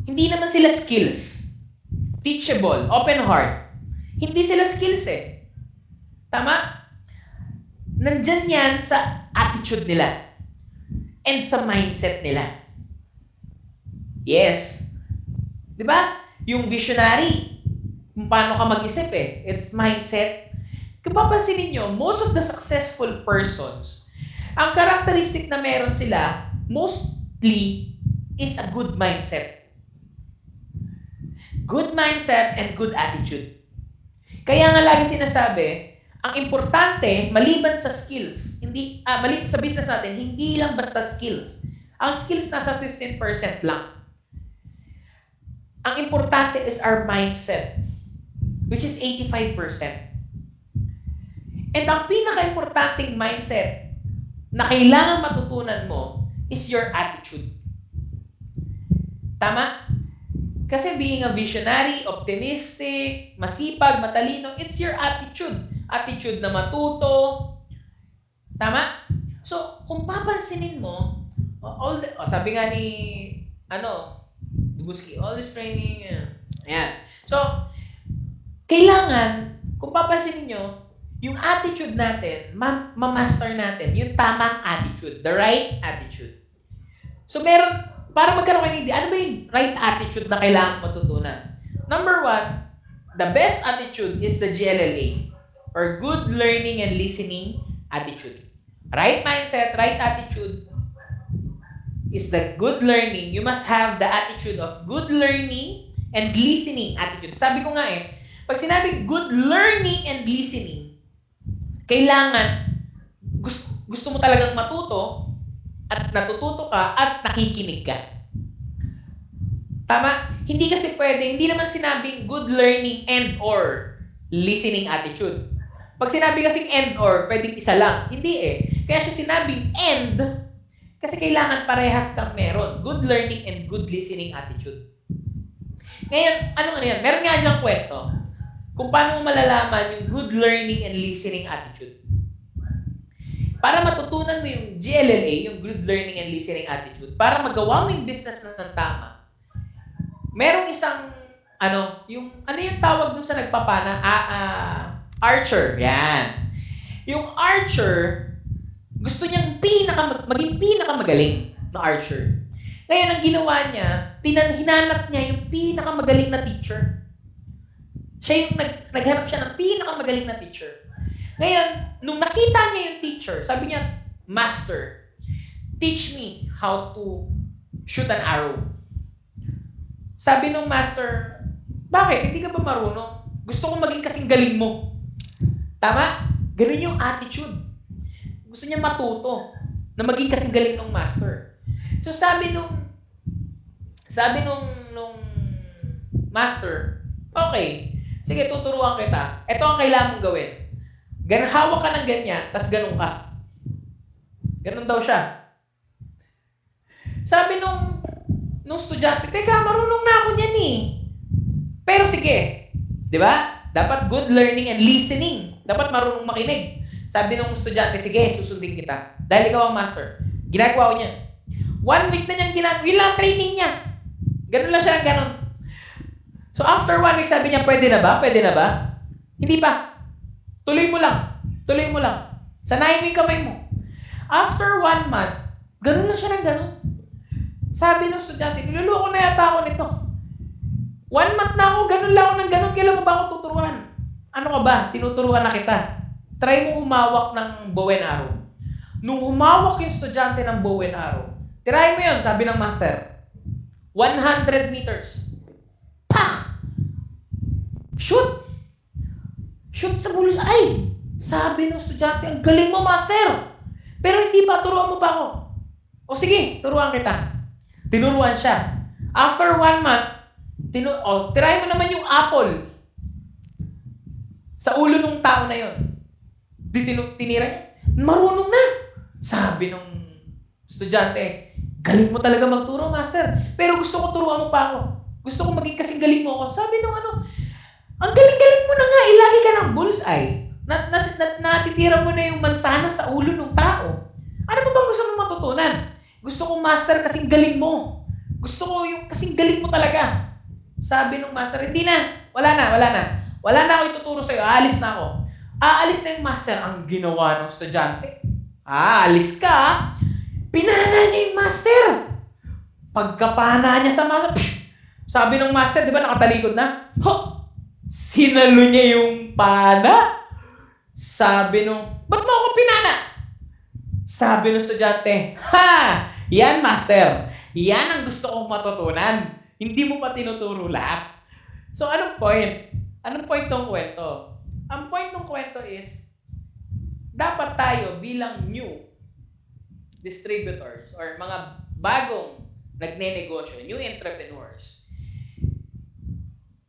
B: hindi naman sila skills. Teachable, open heart. Hindi sila skills eh. Tama? Nandyan yan sa attitude nila. And sa mindset nila. Yes. Di ba? Yung visionary, kung paano ka mag-isip eh. It's mindset. Kung papansinin nyo, most of the successful persons, ang characteristic na meron sila, mostly, is a good mindset. Good mindset and good attitude. Kaya nga lagi sinasabi, ang importante, maliban sa skills, maliban sa business natin, hindi lang basta skills. Ang skills nasa 15% lang. Ang importante is our mindset, which is 85%. And ang pinaka-importanting mindset na kailangan matutunan mo is your attitude. Tama? Kasi being a visionary, optimistic, masipag, matalino, it's your attitude. Attitude na matuto. Tama? So, kung papansinin mo, sabi nga ni, Dubuski, all this training, ayan. So, kailangan, kung papansinin nyo, yung attitude natin, ma-master natin, yung tamang attitude, the right attitude. So, para magkaroon kayo ng idea, ano ba yung right attitude na kailangan matutunan? Number 1, the best attitude is the GLLA, or Good Learning and Listening Attitude. Right mindset, right attitude is the good learning. You must have the attitude of good learning and listening attitude. Sabi ko nga pag sinabing good learning and listening, kailangan gusto mo talagang matuto at natututo ka at nakikinig ka. Tama? Hindi kasi pwede, hindi naman sinabing good learning and or listening attitude. Pag sinabi kasing and or, pwedeng isa lang. Hindi Kaya siya sinabing and kasi kailangan parehas kang meron. Good learning and good listening attitude. Ngayon, ano yan? Meron nga diyang kwento kung paano mo malalaman yung good learning and listening attitude. Para matutunan mo yung GLLA, yung good learning and listening attitude, para magawa mo yung business ng tama, merong isang, yung tawag dun sa nagpapana? Archer. Yan. Yung archer, gusto niyang maging pinakamagaling na archer. Ngayon, ang ginawa niya, hinanap niya yung pinakamagaling na teacher. Siya yung naghanap siya ng pinakamagaling na teacher. Ngayon, nung nakita niya yung teacher, sabi niya, Master, teach me how to shoot an arrow. Sabi nung master, bakit? Hindi ka ba marunong? Gusto kong maging kasing galing mo. Tama? Ganun yung attitude. Gusto niya matuto na maging kasing galing ng master. So sabi nung master, okay, sige, tuturuan kita. Ito ang kailangan mong gawin. Hawak ka ng ganyan, tas ganun ka. Ganun daw siya. Sabi nung estudyante, teka, marunong na ako niyan Pero sige, di ba? Dapat good learning and listening. Dapat marunong makinig. Sabi nung estudyante, sige, susundin kita. Dahil ikaw ang master. Ginagawa ko niya. 1 week na niyang ginagawa. Yun lang training niya. Ganun lang siya ng ganun. So after 1 week, sabi niya, pwede na ba? Pwede na ba? Hindi pa. Tuloy mo lang. Tuloy mo lang. Sanayin mo yung kamay mo. After 1 month, ganun lang siya ng ganun. Sabi ng estudyante, niloloko na yata ako nito. 1 month na ako, ganun lang ako ng ganun. Kailan mo ba ako tuturuan? Ano ka ba? Tinuturuan na kita. Try mo humawak ng bow and arrow. Nung humawak yung estudyante ng bow and arrow, try mo yun, sabi ng master. 100 meters. Pak! Shoot! Shoot sa bullseye. Sabi ng estudyante, ang galing mo, master. Pero hindi pa, turuan mo pa ako. O sige, turuan kita. Tinuruan siya. After 1 month, try mo naman yung apple sa ulo ng tao na yon. Tinira niya. Marunong na. Sabi ng estudyante, galing mo talaga magturo, master. Pero gusto ko turuan mo pa ako. Gusto ko maging kasing galing mo ako. Sabi nung Ang galing-galing mo na nga, lagi ka ng bullseye. Natitira mo na yung mansana sa ulo ng tao. Ano ba bang gusto mo matutunan? Gusto ko master kasing galing mo. Gusto ko yung kasing galing mo talaga. Sabi nung master, hindi na. Wala na. Wala na ako ituturo sa'yo. Aalis na ako. Aalis na yung master. Ang ginawa ng estudyante. Aalis ka. Pinana niya yung master. Pagkapana niya sa master, sabi ng master, di ba nakatalikod na? Sinalo niya yung pana. Sabi nung, ba't mo ako pinana? Sabi ng estudyante, yan master. Yan ang gusto kong matutunan. Hindi mo pa tinuturo lahat. So, anong point? Anong point ng kwento? Ang point ng kwento is, dapat tayo bilang new distributors or mga bagong nagnenegosyo, new entrepreneurs,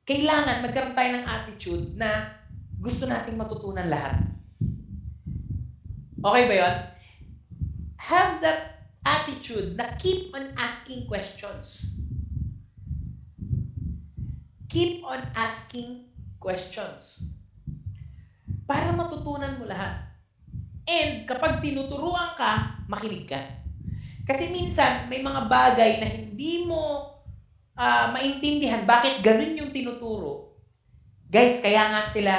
B: kailangan magkaroon tayo ng attitude na gusto nating matutunan lahat. Okay ba yun? Have that attitude na keep on asking questions. Keep on asking questions. Para matutunan mo lahat. And kapag tinuturuan ka, makinig ka. Kasi minsan, may mga bagay na hindi mo maintindihan bakit ganun yung tinuturo. Guys, kaya nga sila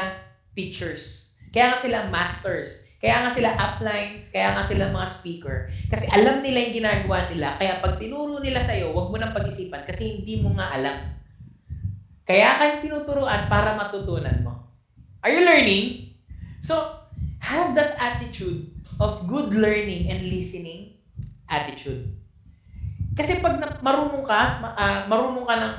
B: teachers. Kaya nga sila masters. Kaya nga sila uplines. Kaya nga sila mga speaker. Kasi alam nila yung ginagawa nila. Kaya pag tinuro nila sa'yo, huwag mo nang pag-isipan kasi hindi mo nga alam. Kaya ka tinuturuan para matutunan mo. Are you learning? So, have that attitude of good learning and listening attitude. Kasi pag marunong ka ng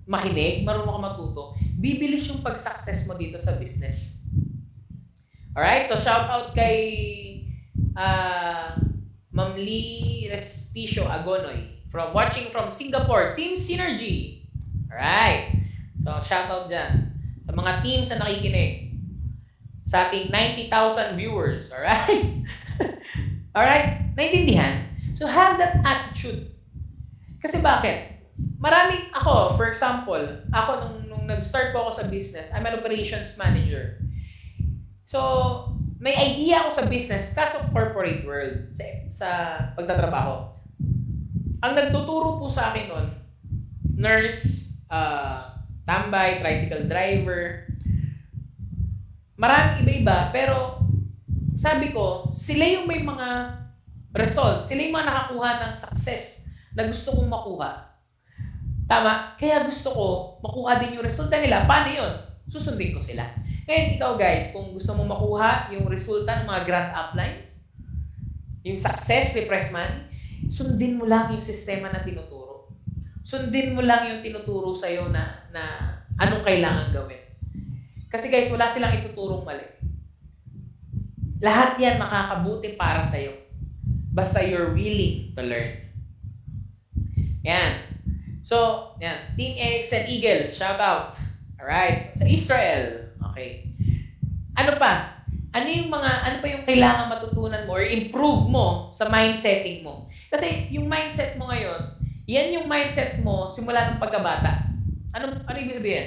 B: makinig, marunong ka matuto, bibilis yung pag-success mo dito sa business. Alright? So, shout out kay Ma'am Lee Respicio Agonoy watching from Singapore, Team Synergy. Alright? So, shout out dyan sa mga teams na nakikinig. Sa ating 90,000 viewers. Alright? Alright? Naintindihan? So, have that attitude. Kasi bakit? For example, nung nag-start po ako sa business, I'm an operations manager. So, may idea ako sa business, kaso corporate world, sa pagtatrabaho. Ang nagtuturo po sa akin nun, nurse, tambay, tricycle driver, maraming iba-iba, pero sabi ko, sila yung may mga result, sila yung mga nakakuha ng success na gusto kong makuha. Tama? Kaya gusto ko makuha din yung resulta nila. Paano yun? Susundin ko sila. Ngayon, ikaw guys, kung gusto mo makuha yung resulta ng mga grant uplines, yung success ni Pressman, sundin mo lang yung sistema na tinuturo. Sundin mo lang yung tinuturo sa'yo na anong kailangan gawin. Kasi guys, wala silang ituturong mali. Lahat yan makakabuti para sa'yo. Basta you're willing to learn. Yan. So, yan. Team Erickson Eagles, shout out. Alright. Sa Israel. Okay. Ano pa? Ano pa yung kailangan matutunan mo or improve mo sa mindsetting mo? Kasi yung mindset mo ngayon, yan yung mindset mo simula ng pagkabata. Ano ibig sabihin?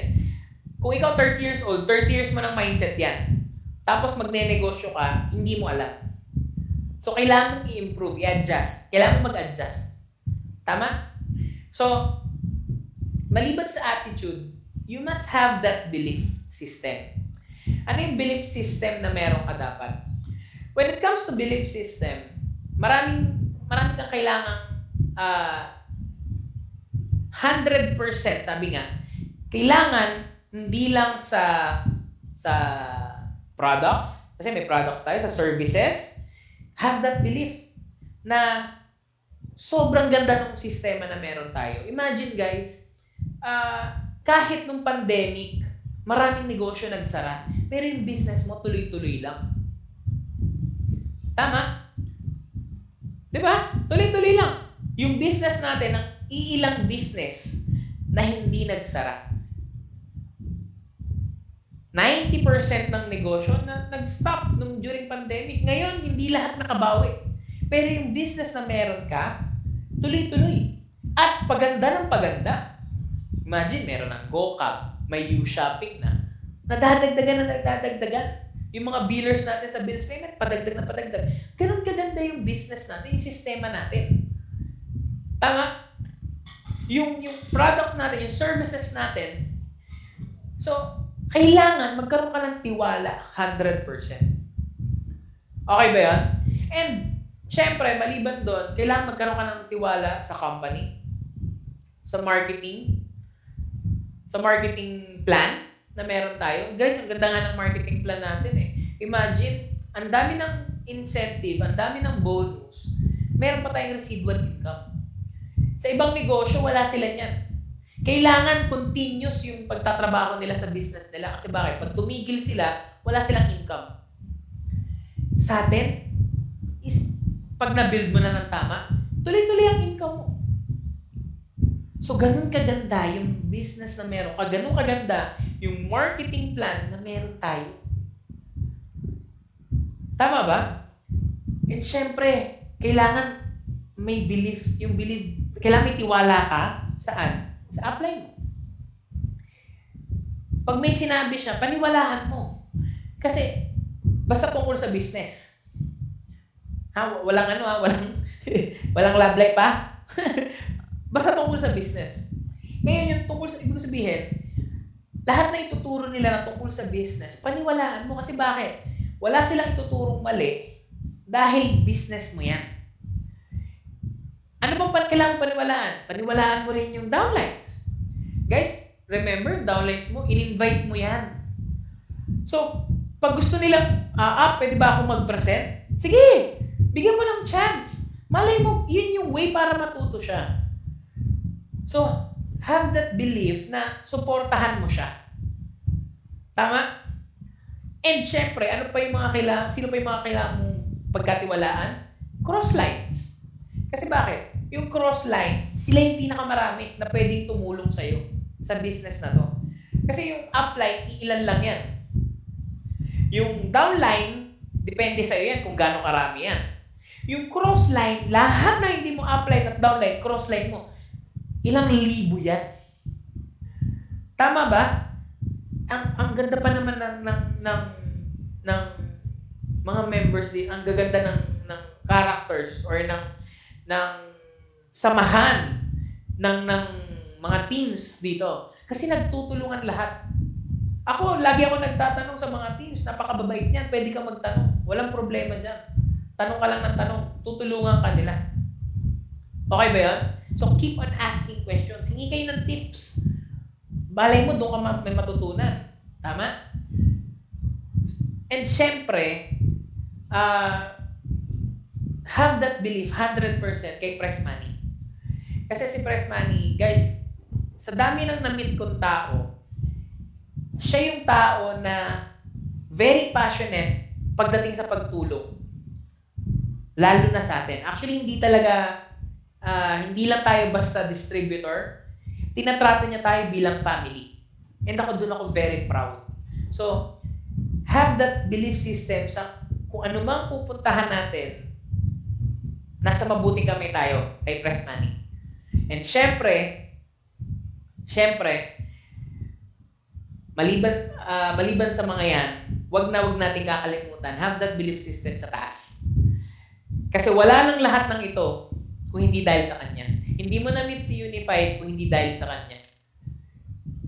B: Kung ikaw 30 years old, 30 years mo ng mindset yan. Tapos magne-negosyo ka, hindi mo alam. So, kailangan mong i-improve, i-adjust. Kailangan mong mag-adjust. Tama? So, maliban sa attitude, you must have that belief system. Ano yung belief system na meron ka dapat? When it comes to belief system, marami kang kailangang 100%, sabi nga, kailangan hindi lang sa products, kasi may products tayo, sa services, have that belief na sobrang ganda ng sistema na meron tayo. Imagine guys, kahit nung pandemic, maraming negosyo nagsara, pero yung business mo tuloy-tuloy lang. Tama? Di ba? Tuloy-tuloy lang. Yung business natin, ang iilang business na hindi nagsara. 90% ng negosyo na nag-stop during pandemic. Ngayon, hindi lahat nakabawi. Pero yung business na meron ka, tuloy-tuloy. At paganda ng paganda. Imagine, meron ng GoCab, may U-Shopping na. Nadadagdagan na nagdadagdagan. Yung mga billers natin sa bills payment, padagdag na padagdag. Ganun kaganda yung business natin, yung sistema natin. Tama? Yung products natin, yung services natin. So, kailangan magkaroon ka ng tiwala 100%. Okay ba yan? And, syempre, maliban doon, kailangan magkaroon ka ng tiwala sa company, sa marketing plan na meron tayo. Guys, ang ganda nga ng marketing plan natin eh. Imagine, ang dami ng incentive, ang dami ng bonus, meron pa tayong residual income. Sa ibang negosyo, wala sila niyan. Kailangan continuous yung pagtatrabaho nila sa business nila. Kasi bakit? Pag tumigil sila, wala silang income. Sa atin, pag na-build mo na ng tama, tuloy-tuloy ang income mo. So, ganun kaganda yung business na meron ka. Ganun kaganda yung marketing plan na meron tayo. Tama ba? And syempre, kailangan may belief. Yung belief, kailangan may tiwala ka. Saan? Sa upline mo. Pag may sinabi siya, paniwalaan mo. Kasi, basta tungkol sa business. Walang walang love life pa. Basta tungkol sa business. Ngayon yung tungkol sa, ibig sabihin, lahat na ituturo nila na tungkol sa business, paniwalaan mo kasi bakit? Wala silang ituturong mali dahil business mo yan. Ano bang kailangan paniwalaan? Paniwalaan mo rin yung downlines. Guys, remember, downlines mo, in-invite mo yan. So, pag gusto nilang, pwede ba ako mag-present? Sige, bigyan mo ng chance. Malay mo, yun yung way para matuto siya. So, have that belief na suportahan mo siya. Tama? And syempre, sino pa yung mga kailangan mong pagkatiwalaan? Cross lines. Kasi bakit? Yung cross lines, sila yung pinakamarami na pwedeng tumulong sa'yo sa business na to. Kasi yung upline, ilan lang yan. Yung downline, depende sa'yo yan kung gaano karami yan. Yung cross line, lahat na hindi mo upline at downline, cross line mo, ilang libo yan. Tama ba? Ang ganda pa naman ng mga members din, ang gaganda ng characters or ng samahan ng mga teams dito. Kasi nagtutulungan lahat. Lagi ako nagtatanong sa mga teams, napakababait niyan, pwede ka magtanong. Walang problema dyan. Tanong ka lang ng tanong, tutulungan ka nila. Okay ba yun? So, keep on asking questions. Hingi kayo ng tips. Balay mo, doon ka may matutunan. Tama? And syempre, have that belief 100% kay Press Money. Kasi si Press Money, guys, sa dami ng na-meet kong tao, siya yung tao na very passionate pagdating sa pagtulong. Lalo na sa atin. Actually, hindi lang tayo basta distributor. Tinatrato niya tayo bilang family. And doon ako very proud. So, have that belief system sa kung ano mang pupuntahan natin, nasa mabuting kamay tayo kay Press Money. And syempre, maliban sa mga yan, wag nating kakalimutan, have that belief system sa taas. Kasi wala nang lahat ng ito kung hindi dahil sa kanya. Hindi mo na-meet si Unified kung hindi dahil sa kanya.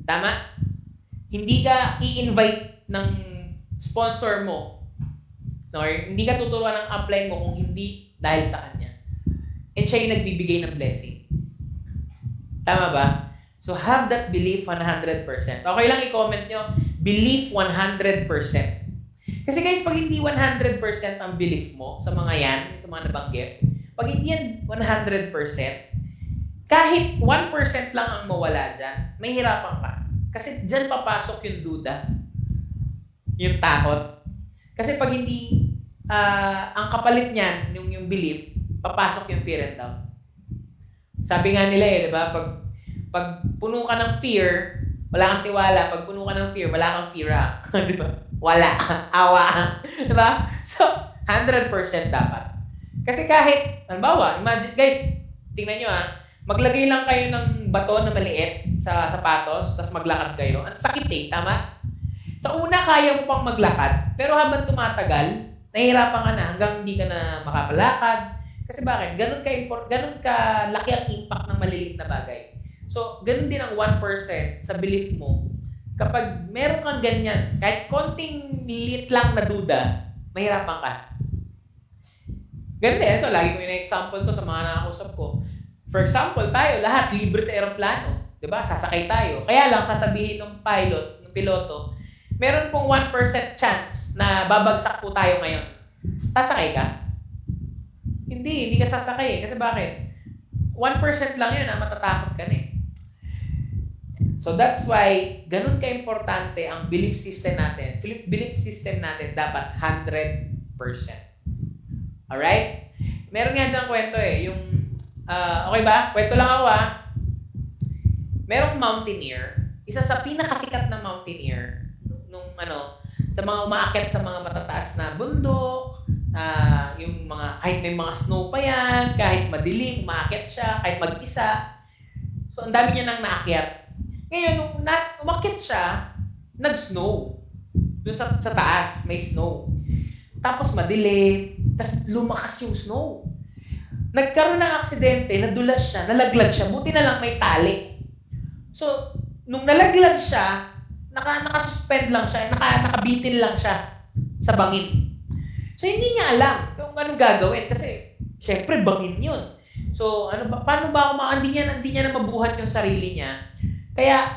B: Tama? Hindi ka i-invite ng sponsor mo. Or hindi ka tuturuan ng upline mo kung hindi dahil sa kanya. And siya yung nagbibigay ng blessing. Tama ba? So have that belief 100%. Okay lang i-comment nyo, belief 100%. Kasi guys, pag hindi 100% ang belief mo sa mga yan, sa mga nabanggit, pag hindi yan 100%, kahit 1% lang ang mawala dyan, may hirapan ka. Kasi dyan papasok yung duda, yung takot. Kasi pag hindi, ang kapalit niyan, yung belief, papasok yung fear and doubt. Sabi nga nila di ba? Pag puno ka ng fear, wala kang tiwala. Pag puno ka ng fear, wala kang fear. Di ba? Wala. Awa. Di ba? So, 100% dapat. Kasi kahit, halimbawa, imagine, guys, tingnan nyo maglagay lang kayo ng bato na maliit sa sapatos, tapos maglakad kayo. Ang sakit tama? Sa una, kaya mo pang maglakad, pero habang tumatagal, nahihirapan ka na hanggang hindi ka na makakalakad. Kasi bakit? Ganun ka laki ang impact ng maliliit na bagay. So, ganun din ang 1% sa belief mo. Kapag meron kang ganyan, kahit konting liit lang na duda, mahirapan ka. Ganun din, ito, lagi ko ina-example to sa mga nakakausap ko. For example, tayo, lahat libre sa aeroplano. Diba? Sasakay tayo. Kaya lang, sasabihin ng piloto, meron pong 1% chance na babagsak po tayo ngayon. Sasakay ka? Hindi ka sasakay eh. Kasi bakit? 1% lang yun na matatakot ka na eh. So that's why, ganun ka-importante ang belief system natin. Belief system natin dapat 100%. Alright? Meron nga dyan kwento eh. Okay ba? Kwento lang ako Merong mountaineer. Isa sa pinakasikat na mountaineer sa mga umaakyat sa mga matataas na bundok, yung kahit may mga snow pa yan, kahit madilim, umaakyat siya, kahit mag-isa. So, ang dami niya nang naakyat. Ngayon, nung umakyat siya, nag-snow. Doon sa taas, may snow. Tapos madilim, tapos lumakas yung snow. Nagkaroon ng aksidente, nadulas siya, nalaglag siya, buti na lang may tali. So, nung nalaglag siya, nakasuspend lang siya, nakabitin lang siya sa bangin. So, hindi niya alam kung anong gagawin kasi, syempre, bangin yun. So, paano ba ako hindi niya na mabuhat yung sarili niya. Kaya,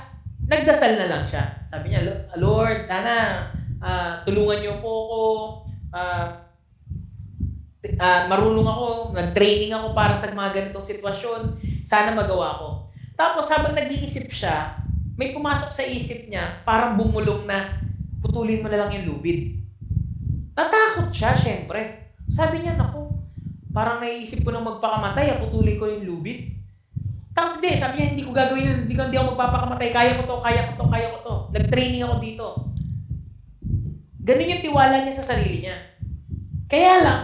B: nagdasal na lang siya. Sabi niya, Lord, sana tulungan niyo po ako, marunong ako, nag-training ako para sa mga ganitong sitwasyon, sana magawa ko. Tapos, habang nag-iisip siya, may pumasok sa isip niya, parang bumulong na, putulin mo na lang yung lubid. Natakot siya, syempre. Sabi niya, naku, parang naiisip ko na magpakamatay, putulin ko yung lubid. Tapos sabi niya, hindi ko gagawin, hindi ako magpapakamatay, kaya ko to. Nag-training ako dito. Ganun yung tiwala niya sa sarili niya. Kaya lang,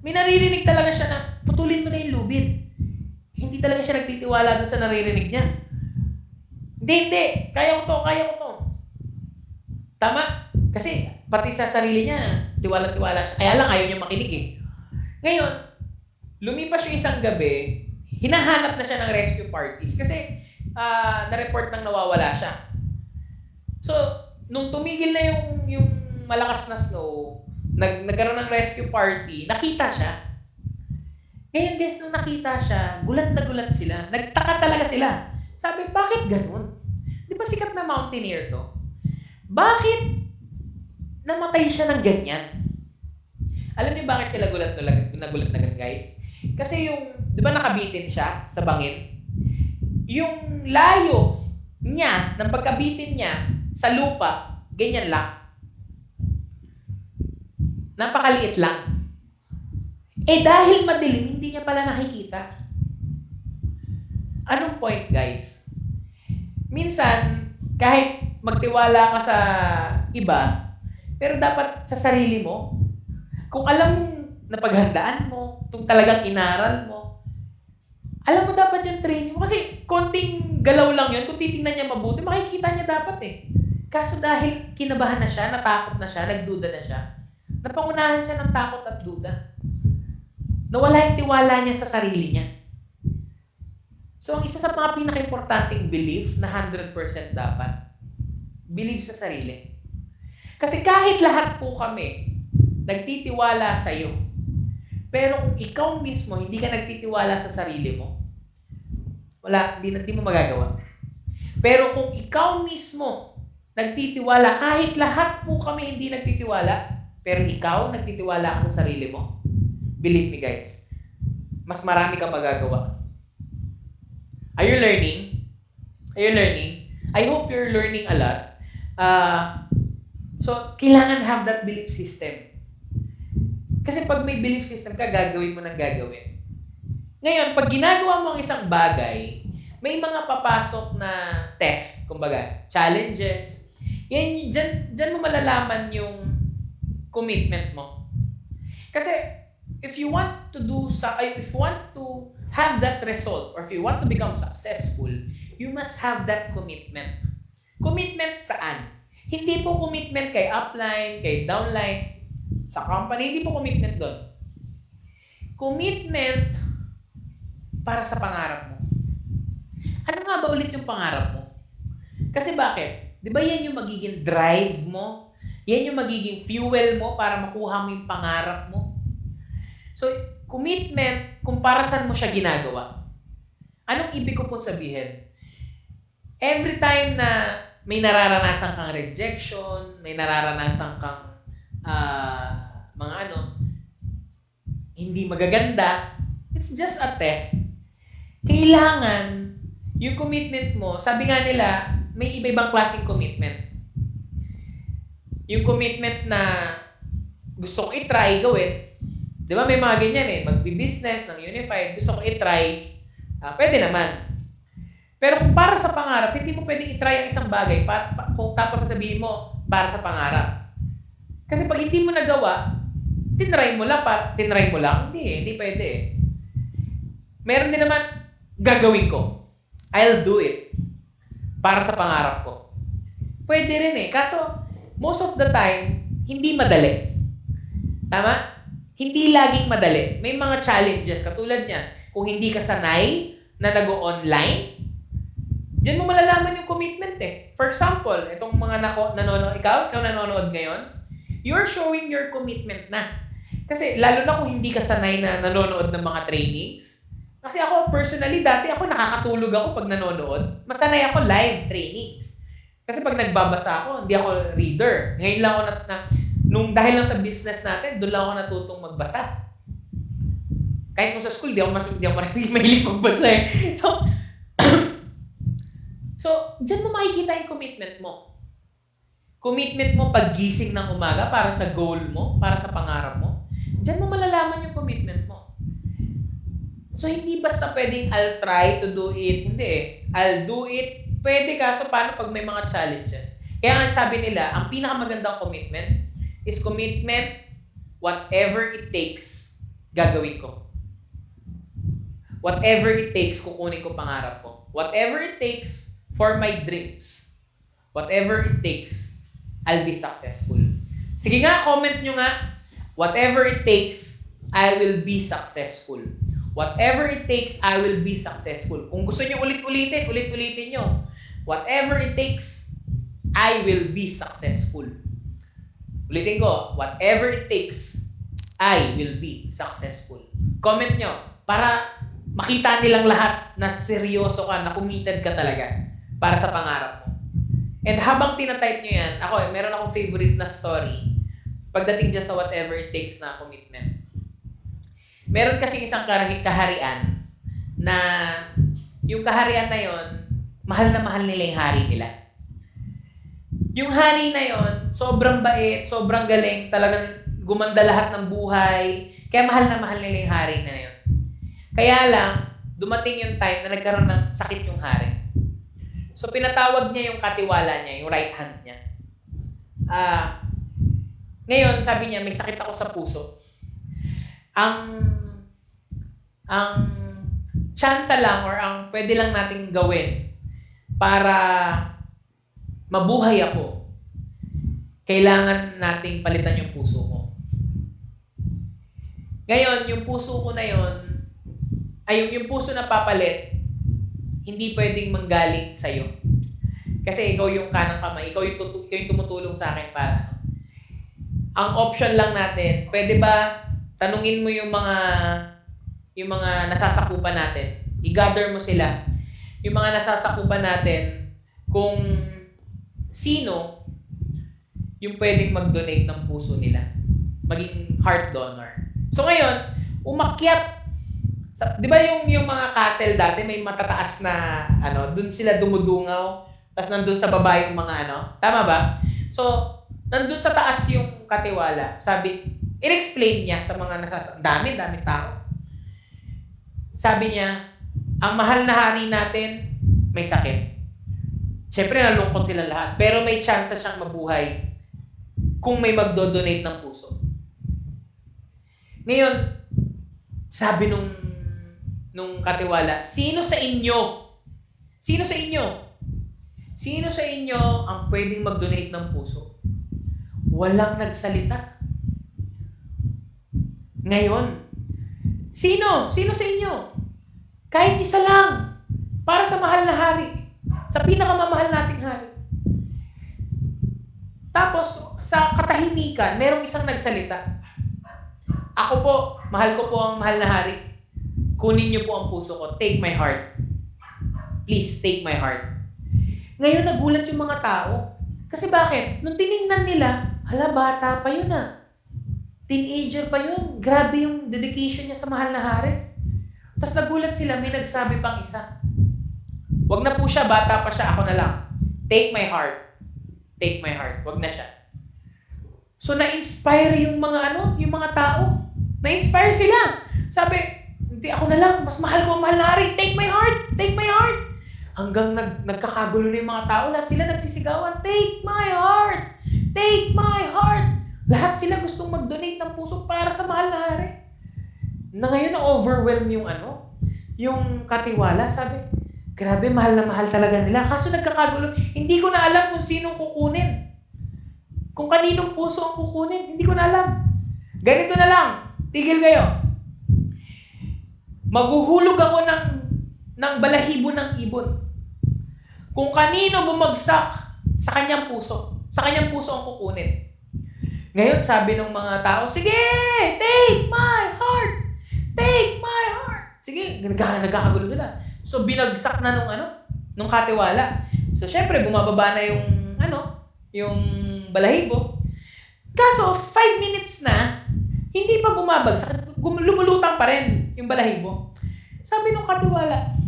B: may naririnig talaga siya na, putulin mo na yung lubid. Hindi talaga siya nagtitiwala dun sa naririnig niya. Hindi. Kaya ko to. Tama? Kasi, pati sa sarili niya, tiwala-tiwala siya. Kaya lang, ayaw niya makinig eh. Ngayon, lumipas yung isang gabi, hinahanap na siya ng rescue parties kasi na-report nang nawawala siya. So, nung tumigil na yung malakas na snow, nagkaroon ng rescue party, nakita siya. Ngayon guys, nung nakita siya, gulat na gulat sila. Nagtaka talaga sila. Sabi, bakit ganun? Di ba sikat na mountaineer to? Bakit namatay siya ng ganyan? Alam niyo bakit sila gulat na ganun, guys? Kasi di ba nakabitin siya sa bangin? Yung layo niya, ng pagkabitin niya sa lupa, ganyan lang. Napakaliit lang. Dahil madilim, hindi niya pala nakikita. Anong point, guys? Minsan, kahit magtiwala ka sa iba, pero dapat sa sarili mo, kung alam mong napaghandaan mo, kung talagang inaral mo, alam mo dapat yung training mo. Kasi konting galaw lang yun, kung titingnan niya mabuti, makikita niya dapat eh. Kaso dahil kinabahan na siya, natakot na siya, nagduda na siya, napangunahan siya ng takot at duda. Nawala yung tiwala niya sa sarili niya. So, ang isa sa mga pinaka-importanting belief na 100% dapat, believe sa sarili. Kasi kahit lahat po kami nagtitiwala sa iyo, pero kung ikaw mismo hindi ka nagtitiwala sa sarili mo, hindi mo magagawa. Pero kung ikaw mismo nagtitiwala, kahit lahat po kami hindi nagtitiwala, pero ikaw nagtitiwala ka sa sarili mo, believe me guys, mas marami kang magagawa. Are you learning? I hope you're learning a lot. So, kailangan have that belief system. Kasi pag may belief system ka, gagawin mo ng gagawin. Ngayon, pag ginagawa mo ang isang bagay, may mga papasok na test, kumbaga, challenges. Yan, dyan mo malalaman yung commitment mo. Kasi, if you want to have that result, or if you want to become successful, you must have that commitment. Commitment saan? Hindi po commitment kay upline, kay downline, sa company, hindi po commitment doon. Commitment para sa pangarap mo. Ano nga ba ulit yung pangarap mo? Kasi bakit? Di ba yan yung magiging drive mo? Yan yung magiging fuel mo para makuha mo yung pangarap mo? So, commitment, kung para saan mo siya ginagawa. Anong ibig ko po sabihin? Every time na may nararanasan kang rejection, may nararanasan kang mga hindi magaganda, it's just a test. Kailangan yung commitment mo, sabi nga nila, may iba-ibang klaseng commitment. Yung commitment na gusto ko i-try gawin, di ba may mga ganyan magbi-business ng Unified, gusto ko i-try, pwede naman. Pero kung para sa pangarap, hindi mo pwedeng i-try ang isang bagay tapos sasabihin mo, para sa pangarap. Kasi pag hindi mo nagawa, tinry mo lang, hindi pwede Meron din naman, gagawin ko. I'll do it. Para sa pangarap ko. Pwede rin kaso, most of the time, hindi madali. Tama? Hindi laging madali. May mga challenges, katulad niyan. Kung hindi ka sanay na nag-online, diyan mo malalaman yung commitment For example, itong mga nanonood, ikaw nanonood ngayon, you're showing your commitment na. Kasi lalo na kung hindi ka sanay na nanonood ng mga trainings. Kasi ako personally, dati ako nakakatulog ako pag nanonood. Masanay ako live trainings. Kasi pag nagbabasa ako, hindi ako reader. Ngayon lang ako dahil lang sa business natin, doon lang ako natutong magbasa. Kahit kung sa school, di ako mahilig magbasa So, dyan mo makikita yung commitment mo. Commitment mo paggising ng umaga para sa goal mo, para sa pangarap mo. Dyan mo malalaman yung commitment mo. So, hindi basta pwedeng I'll try to do it. Hindi I'll do it. Pwede kaso paano pag may mga challenges. Kaya nga sabi nila, ang pinakamagandang commitment is commitment, whatever it takes, gagawin ko. Whatever it takes, kukunin ko pangarap ko. Whatever it takes, for my dreams. Whatever it takes, I'll be successful. Sige nga, comment nyo nga. Whatever it takes, I will be successful. Whatever it takes, I will be successful. Kung gusto nyo ulit-ulitin nyo. Whatever it takes, I will be successful. Ulitin ko, whatever it takes, I will be successful. Comment nyo para makita nilang lahat na seryoso ka, na committed ka talaga para sa pangarap mo. And habang tinatype nyo yan, meron akong favorite na story pagdating dyan sa whatever it takes na commitment. Meron kasi isang kaharian na yung kaharian na yon, mahal na mahal nila yung hari nila. Yung hari na yon, sobrang bait, sobrang galing, talagang gumanda lahat ng buhay, kaya mahal na mahal nila yung hari na yon. Kaya lang, dumating yung time na nagkaroon ng sakit yung hari. So, pinatawag niya yung katiwala niya, yung right hand niya. Ngayon, sabi niya, may sakit ako sa puso. Ang chance lang or ang pwede lang nating gawin para mabuhay ako, kailangan nating palitan yung puso mo. Ngayon, yung puso ko na yon, yung puso na papalit, hindi pwedeng manggaling sa'yo. Kasi ikaw yung kanang kamay, ikaw yung tumutulong sa akin para. Ang option lang natin, pwede ba tanungin mo yung mga nasasakupan natin. I-gather mo sila. Yung mga nasasakupan natin kung sino yung pwedeng mag-donate ng puso nila. Maging heart donor. So ngayon, umakyat. Di ba yung mga castle dati may matataas na doon sila dumudungaw, tapos nandun sa baba yung mga tama ba? So, nandun sa taas yung katiwala. Sabi, i-explain niya sa mga daming tao. Sabi niya, ang mahal na hari natin may sakit. Siyempre nalungkot sila lahat, pero may chance siyang mabuhay kung may magdo-donate ng puso. Ngayon, sabi nung katiwala, sino sa inyo? Sino sa inyo ang pwedeng mag-donate ng puso? Walang nagsalita. Ngayon, sino? Sino sa inyo? Kahit isa lang. Para sa mahal na hari. Sa pinakamamahal nating hari. Tapos, sa katahimikan, merong isang nagsalita. Ako po, mahal ko po ang mahal na hari. Kunin niyo po ang puso ko. Take my heart. Please, take my heart. Ngayon, nagulat yung mga tao. Kasi bakit? Nung tiningnan nila, hala, bata pa yun ah. Teenager pa yun. Grabe yung dedication niya sa mahal na hari. Tapos nagulat sila, may nagsabi pang isa. Wag na po siya, bata pa siya, ako na lang. Take my heart. Take my heart. Wag na siya. So na-inspire yung mga yung mga tao. Na-inspire sila. Sabi, hindi, ako na lang, mas mahal ko ang mahal na hari. Take my heart. Take my heart. Hanggang nagkakagulo na yung mga tao, lahat sila nagsisigawan, take my heart. Take my heart. Lahat sila gustong mag-donate ng puso para sa mahal na hari. Na ngayon na-overwhelm yung katiwala. Sabi, grabe, mahal na mahal talaga nila. Kaso nagkakagulo. Hindi ko na alam kung sinong kukunin. Kung kaninong puso ang kukunin. Hindi ko na alam. Ganito na lang. Tigil kayo. Maghuhulog ako ng balahibo ng ibon. Kung kanino bumagsak sa kanyang puso. Sa kanyang puso ang kukunin. Ngayon, sabi ng mga tao, sige, take my heart. Take my heart. Sige, nagkakagulo sila. So, binagsak na nung katiwala. So, syempre, bumababa na yung balahibo. Kaso, 5 minutes na, hindi pa bumabagsak. Lumulutang pa rin yung balahibo. Sabi nung katiwala,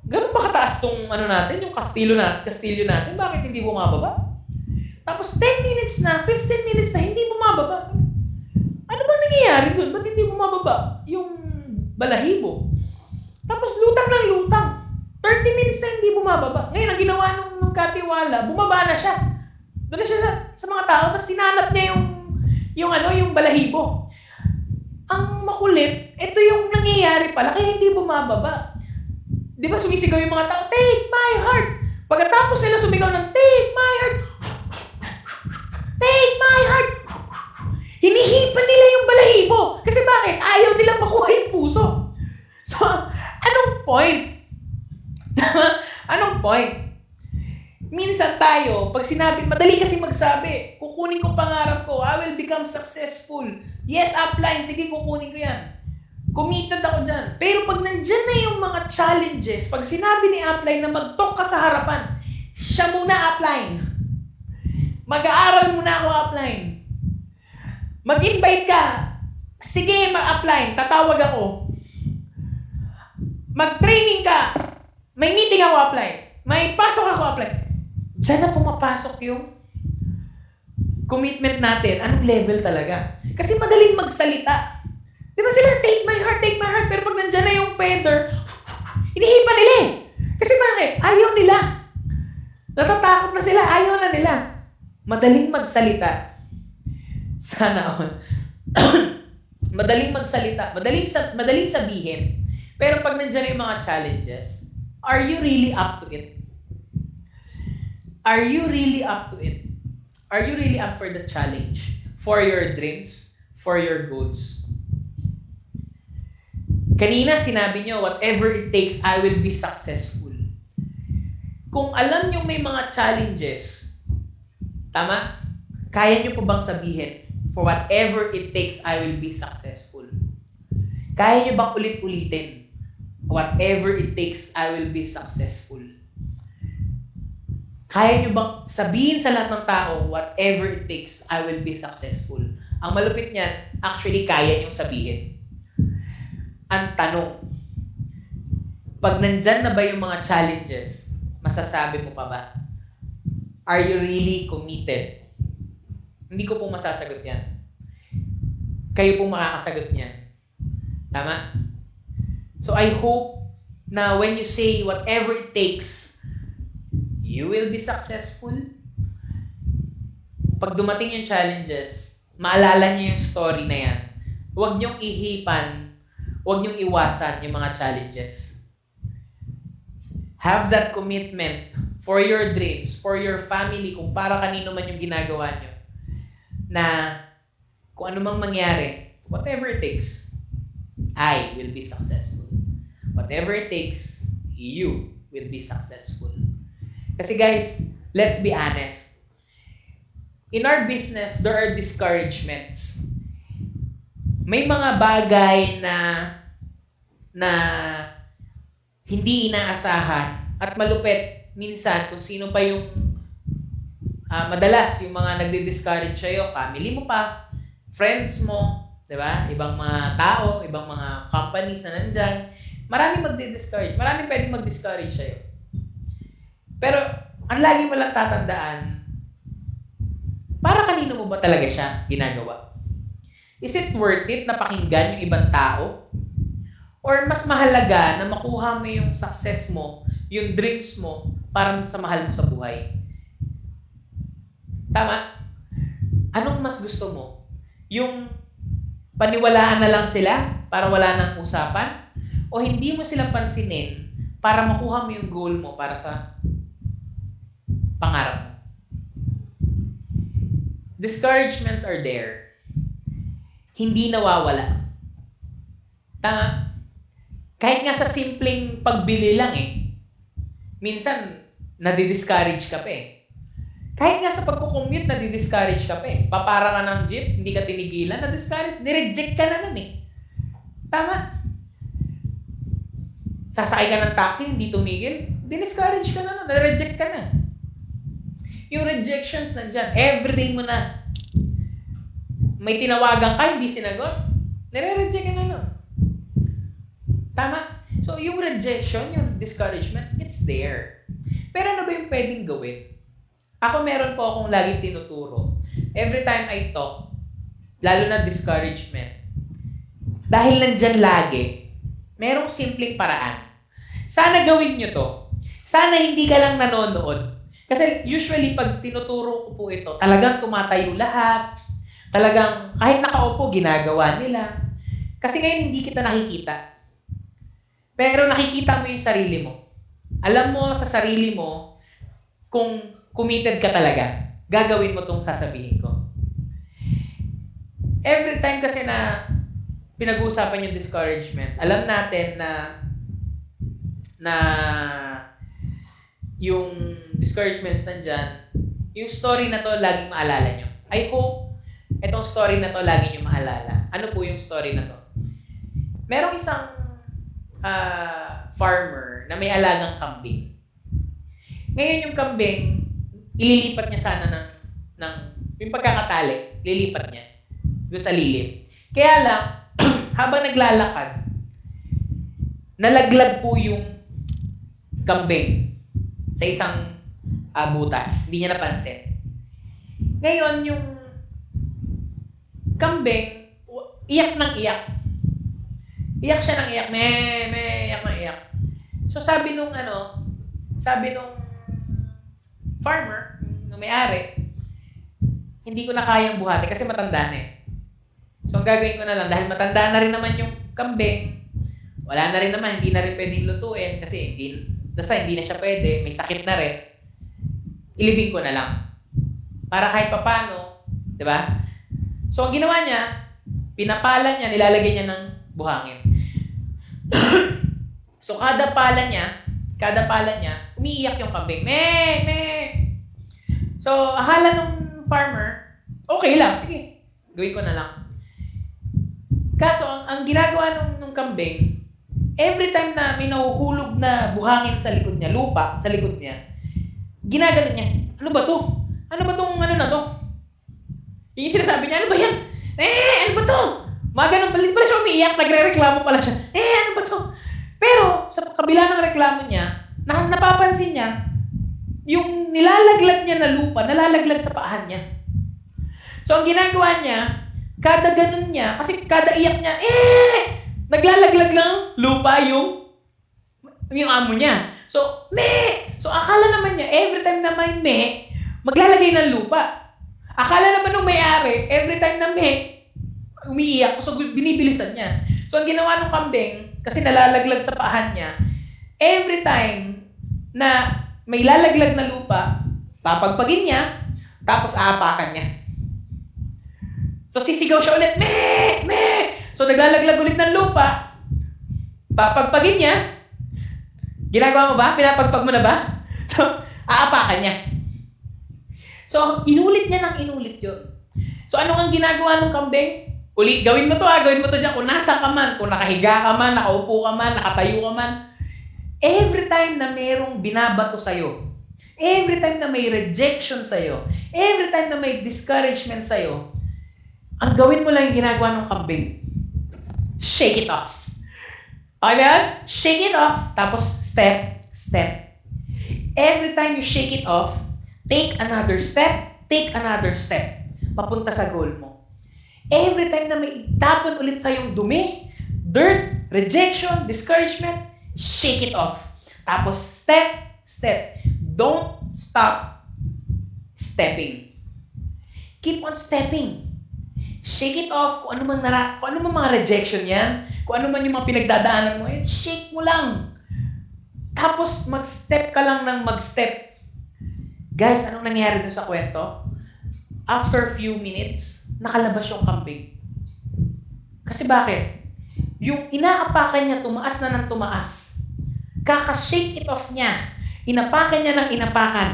B: ganun ba kataas tong natin, yung kastilyo natin, bakit hindi bumababa? Tapos 10 minutes na, 15 minutes na, hindi bumababa. Ano bang nangyayari dun? Ba't hindi bumababa yung balahibo? Tapos lutang ng lutang. 30 minutes na hindi bumababa. Ngayon, ang ginawa nung katiwala, bumaba na siya. Doon na siya sa mga tao, tapos sinanap niya yung balahibo. Ang makulit, ito yung nangyayari pala, kaya hindi bumababa. Di ba sumisigaw yung mga tao, take my heart. Pagkatapos nila sumigaw ng take my heart, take my heart, hinihipan nila yung balahibo. Kasi bakit? Ayaw nilang makuha yung puso. So, anong point? Anong point? Minsan tayo, pag sinabi, madali kasi magsabi, kukunin ko pangarap ko, I will become successful. Yes, upline, sige, kukunin ko yan. Committed ako dyan. Pero pag nandyan na yung mga challenges, pag sinabi ni upline na mag-talk ka sa harapan, siya muna upline. Mag-aaral muna ako upline. Mag-invite ka. Sige, mag-upline, tatawag ako. Mag-training ka. May meeting ako upline. May pasok ako upline. Diyan na pumapasok yung commitment natin. Anong level talaga? Kasi madaling magsalita. Di ba sila, take my heart, pero pag nandyan na yung feather, hinihipa nila eh. Kasi bakit? Ayaw nila. Natatakot na sila, ayaw na nila. Madaling magsalita. Sana all. Madaling magsalita, madaling sabihin. Pero pag nandyan na yung mga challenges, are you really up to it? Are you really up to it? Are you really up for the challenge? For your dreams? For your goals? Kanina sinabi nyo, whatever it takes, I will be successful. Kung alam nyo may mga challenges, tama? Kaya nyo po bang sabihin, for whatever it takes, I will be successful? Kaya nyo bang ulit-ulitin, whatever it takes, I will be successful? Kaya nyo bang sabihin sa lahat ng tao, whatever it takes, I will be successful? Ang malupit niyan, actually kaya nyo sabihin. Ang tanong, pag nandyan na ba yung mga challenges, masasabi mo pa ba? Are you really committed? Hindi ko po masasagot yan. Kayo po makakasagot niyan. Tama? So I hope na when you say whatever it takes, you will be successful. Pag dumating yung challenges, maalala niyo yung story na yan. Huwag niyong ihipan, huwag niyong iwasan yung mga challenges. Have that commitment for your dreams, for your family, kung para kanino man yung ginagawa nyo, na kung ano mang mangyari, whatever it takes, I will be successful. Whatever it takes, you will be successful. Kasi guys, let's be honest. In our business, there are discouragements. May mga bagay na hindi inaasahan at malupit minsan kung sino pa yung madalas yung mga nagdi-discourage sa'yo, family mo pa, friends mo, di ba? Ibang mga tao, ibang mga companies na nandyan. Maraming magdi-discourage. Maraming pwedeng mag-discourage sa'yo. Pero, ang lagi mo lang tatandaan, para kanino mo ba talaga siya ginagawa? Is it worth it na pakinggan yung ibang tao? Or mas mahalaga na makuha mo yung success mo, yung dreams mo, para sa mahal mo sa buhay? Tama? Anong mas gusto mo? Yung paniwalaan na lang sila para wala nang usapan? O hindi mo sila pansinin para makuha mo yung goal mo para sa pangarap mo? Discouragements are there. Hindi nawawala. Tama? Kahit nga sa simpleng pagbili lang minsan nadi-discourage ka pa Kahit nga sa pagko-commute, nadi-discourage ka pa Papara ka ng jeep, hindi ka tinigilan, na-discourage, nireject ka na nun Tama? Sasakay ka ng taxi, hindi tumigil, discourage ka na nun, na-reject ka na. Yung rejections nandyan, everyday mo na. May tinawagan ka, hindi sinagot, nire-reject ka na nun. Tama? So, yung rejection, yung discouragement, it's there. Pero ano ba yung pwedeng gawin? Ako meron po akong laging tinuturo. Every time I talk, lalo na discouragement, dahil nandyan lagi, merong simpleng paraan. Sana gawin nyo to. Sana hindi ka lang nanonood. Kasi usually pag tinuturo ko po ito, talagang tumatayo lahat. Talagang kahit nakaupo, ginagawa nila. Kasi ngayon hindi kita nakikita. Pero nakikita mo yung sarili mo. Alam mo sa sarili mo kung committed ka talaga. Gagawin mo tong sasabihin ko. Every time kasi na pinag-uusapan yung discouragement, alam natin na yung discouragements nandyan, yung story na to laging maalala nyo. I hope itong story na to lagi nyo maalala. Ano po yung story na to? Merong isang farmer na may alagang kambing. Ngayon yung kambing, ililipat niya sana ng yung pagkakatali, lilipat niya doon sa lilim. Kaya lang, habang naglalakad, nalaglag po yung kambing sa isang butas. Hindi niya napansin. Ngayon, yung kambing, iyak ng iyak. Iyak siya ng iyak. Iyak ng iyak. So sabi nung farmer, nung may-ari, hindi ko na kayang buhati kasi matanda na So ang gagawin ko na lang, dahil matanda na rin naman yung kambing, wala na rin naman, hindi na rin pwedeng lutuin kasi hindi na siya pwede, may sakit na rin, ilibing ko na lang. Para kahit papano, di ba? So ang ginawa niya, pinapala niya, nilalagay niya ng buhangin. So kada pala niya, umiiyak yung kambing. So akala nung farmer, okay lang, sige, gawin ko na lang. Kaso ang ginagawa nung kambing, every time na may nahuhulog na buhangin sa likod niya, lupa sa likod niya, ginagano niya, ano ba to? Ano ba tong ano na to? Yung sinasabi niya, ano ba yan? Ano ba to? Mga ganun pala siya umiiyak, nagre-reklamo pala siya. Ano ba to? Pero sa kabila ng reklamo niya, napapansin niya, yung nilalaglag niya na lupa, nalalaglag sa paahan niya. So ang ginagawa niya, kada ganun niya, kasi kada iyak niya, naglalaglag lang lupa yung amo niya. So, So, akala naman niya, every time na may maglalagay ng lupa. Akala naman nung may-ari, every time na umiiyak, so binibilisan niya. So, ang ginawa ng kambing, kasi nalalaglag sa paahan niya, every time na may lalaglag na lupa, papagpagin niya, tapos aapakan niya. So sisigaw siya ulit, meh! Meh! So naglalaglag ulit ng lupa, papagpagin niya, ginagawa mo ba? Pinapagpag mo na ba? So, aapakan niya. So, inulit niya ng inulit yun. So, ano ang ginagawa ng kambing? Ulit, gawin mo to gawin mo to dyan. Kung nasa ka man, kung nakahiga ka man, nakaupo ka man, nakatayo ka man, every time na mayroong binabato sa'yo, every time na may rejection sa'yo, every time na may discouragement sa'yo, ang gawin mo lang yung ginagawa ng kambing. Shake it off. Okay ba yan? Shake it off, tapos step, step. Every time you shake it off, take another step, papunta sa goal mo. Every time na may itapon ulit sa yung dumi, dirt, rejection, discouragement, shake it off. Tapos step, step. Don't stop stepping. Keep on stepping. Shake it off. Kung ano man mga rejection yan, kung ano man yung mga pinagdadaanan mo, shake mo lang. Tapos mag-step ka lang ng mag-step. Guys, anong nangyari dun sa kwento? After a few minutes, nakalabas yung kambing. Kasi bakit? Yung inaapakan niya, tumaas na ng tumaas. Kaka-shake it off niya. Inapakan niya ng inapakan.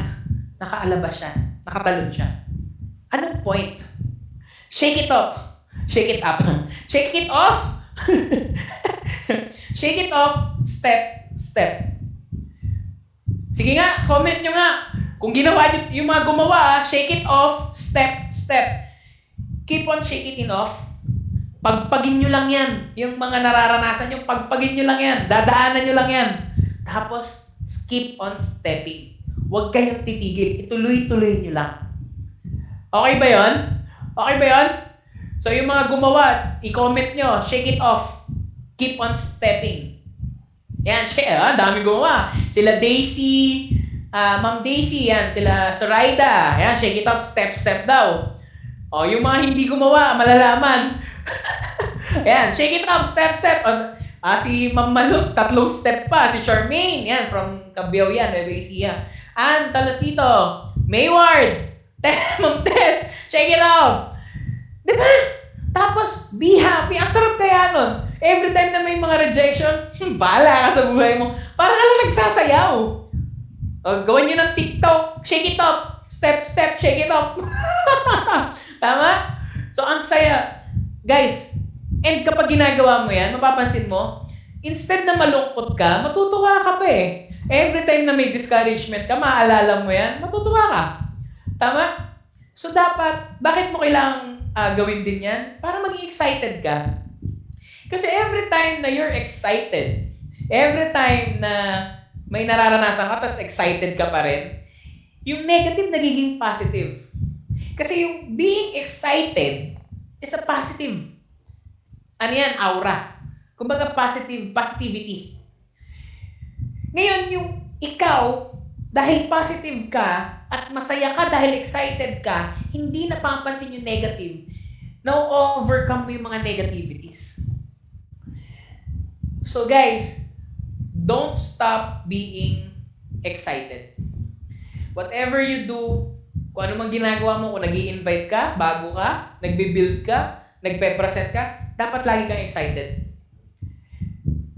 B: Nakaalabas siya. Nakatalon siya. Anong point? Shake it off. Shake it up. Shake it off. Shake it off. Step. Step. Sige nga, comment nyo nga. Kung ginawa nyo, yung mga gumawa, shake it off, step, step. Keep on shaking it off. Pagpagin nyo lang yan. Yung mga nararanasan nyo, pagpagin nyo lang yan. Dadaanan nyo lang yan. Tapos, keep on stepping. Huwag kayong titigil. Ituloy-tuloy nyo lang. Okay ba yon? Okay ba yon? So, yung mga gumawa, i-comment nyo, shake it off. Keep on stepping. Yan, dami gumawa. Sila Daisy, Ma'am Daisy, yan, sila Zoraida. Yan, shake it off, step, step daw. O, yung mga hindi gumawa, malalaman. Yan, shake it off, step, step. Si Ma'am Maluk, 3 step pa. Si Charmaine, yan, from Cabiao yan, Bebesiya. Ann Talasito, Mayward, Ma'am Tess, shake it off. Diba? Tapos, be happy. Ang sarap kaya nun. Every time na may mga rejection, bahala ka sa buhay mo. Parang ka lang nagsasayaw. O, gawin nyo ng TikTok. Shake it up. Step, step, shake it up. Tama? So, ang saya. Guys, and kapag ginagawa mo yan, mapapansin mo, instead na malungkot ka, matutuwa ka pa eh. Every time na may discouragement ka, maaalala mo yan, matutuwa ka. Tama? So, dapat, bakit mo kailangang gawin din yan? Para maging excited ka. Kasi every time na you're excited, every time na may nararanasan ka, tapos excited ka pa rin, yung negative nagiging positive. Kasi yung being excited is a positive. Ano yan? Aura. Kumbaga positivity. Ngayon, yung ikaw, dahil positive ka, at masaya ka dahil excited ka, hindi napapansin yung negative. Na-overcome mo yung mga negativities. So guys, don't stop being excited. Whatever you do, kung ano mang ginagawa mo, kung nag-i-invite ka, bago ka, nagbe-build ka, nagpe-present ka, dapat lagi kang excited.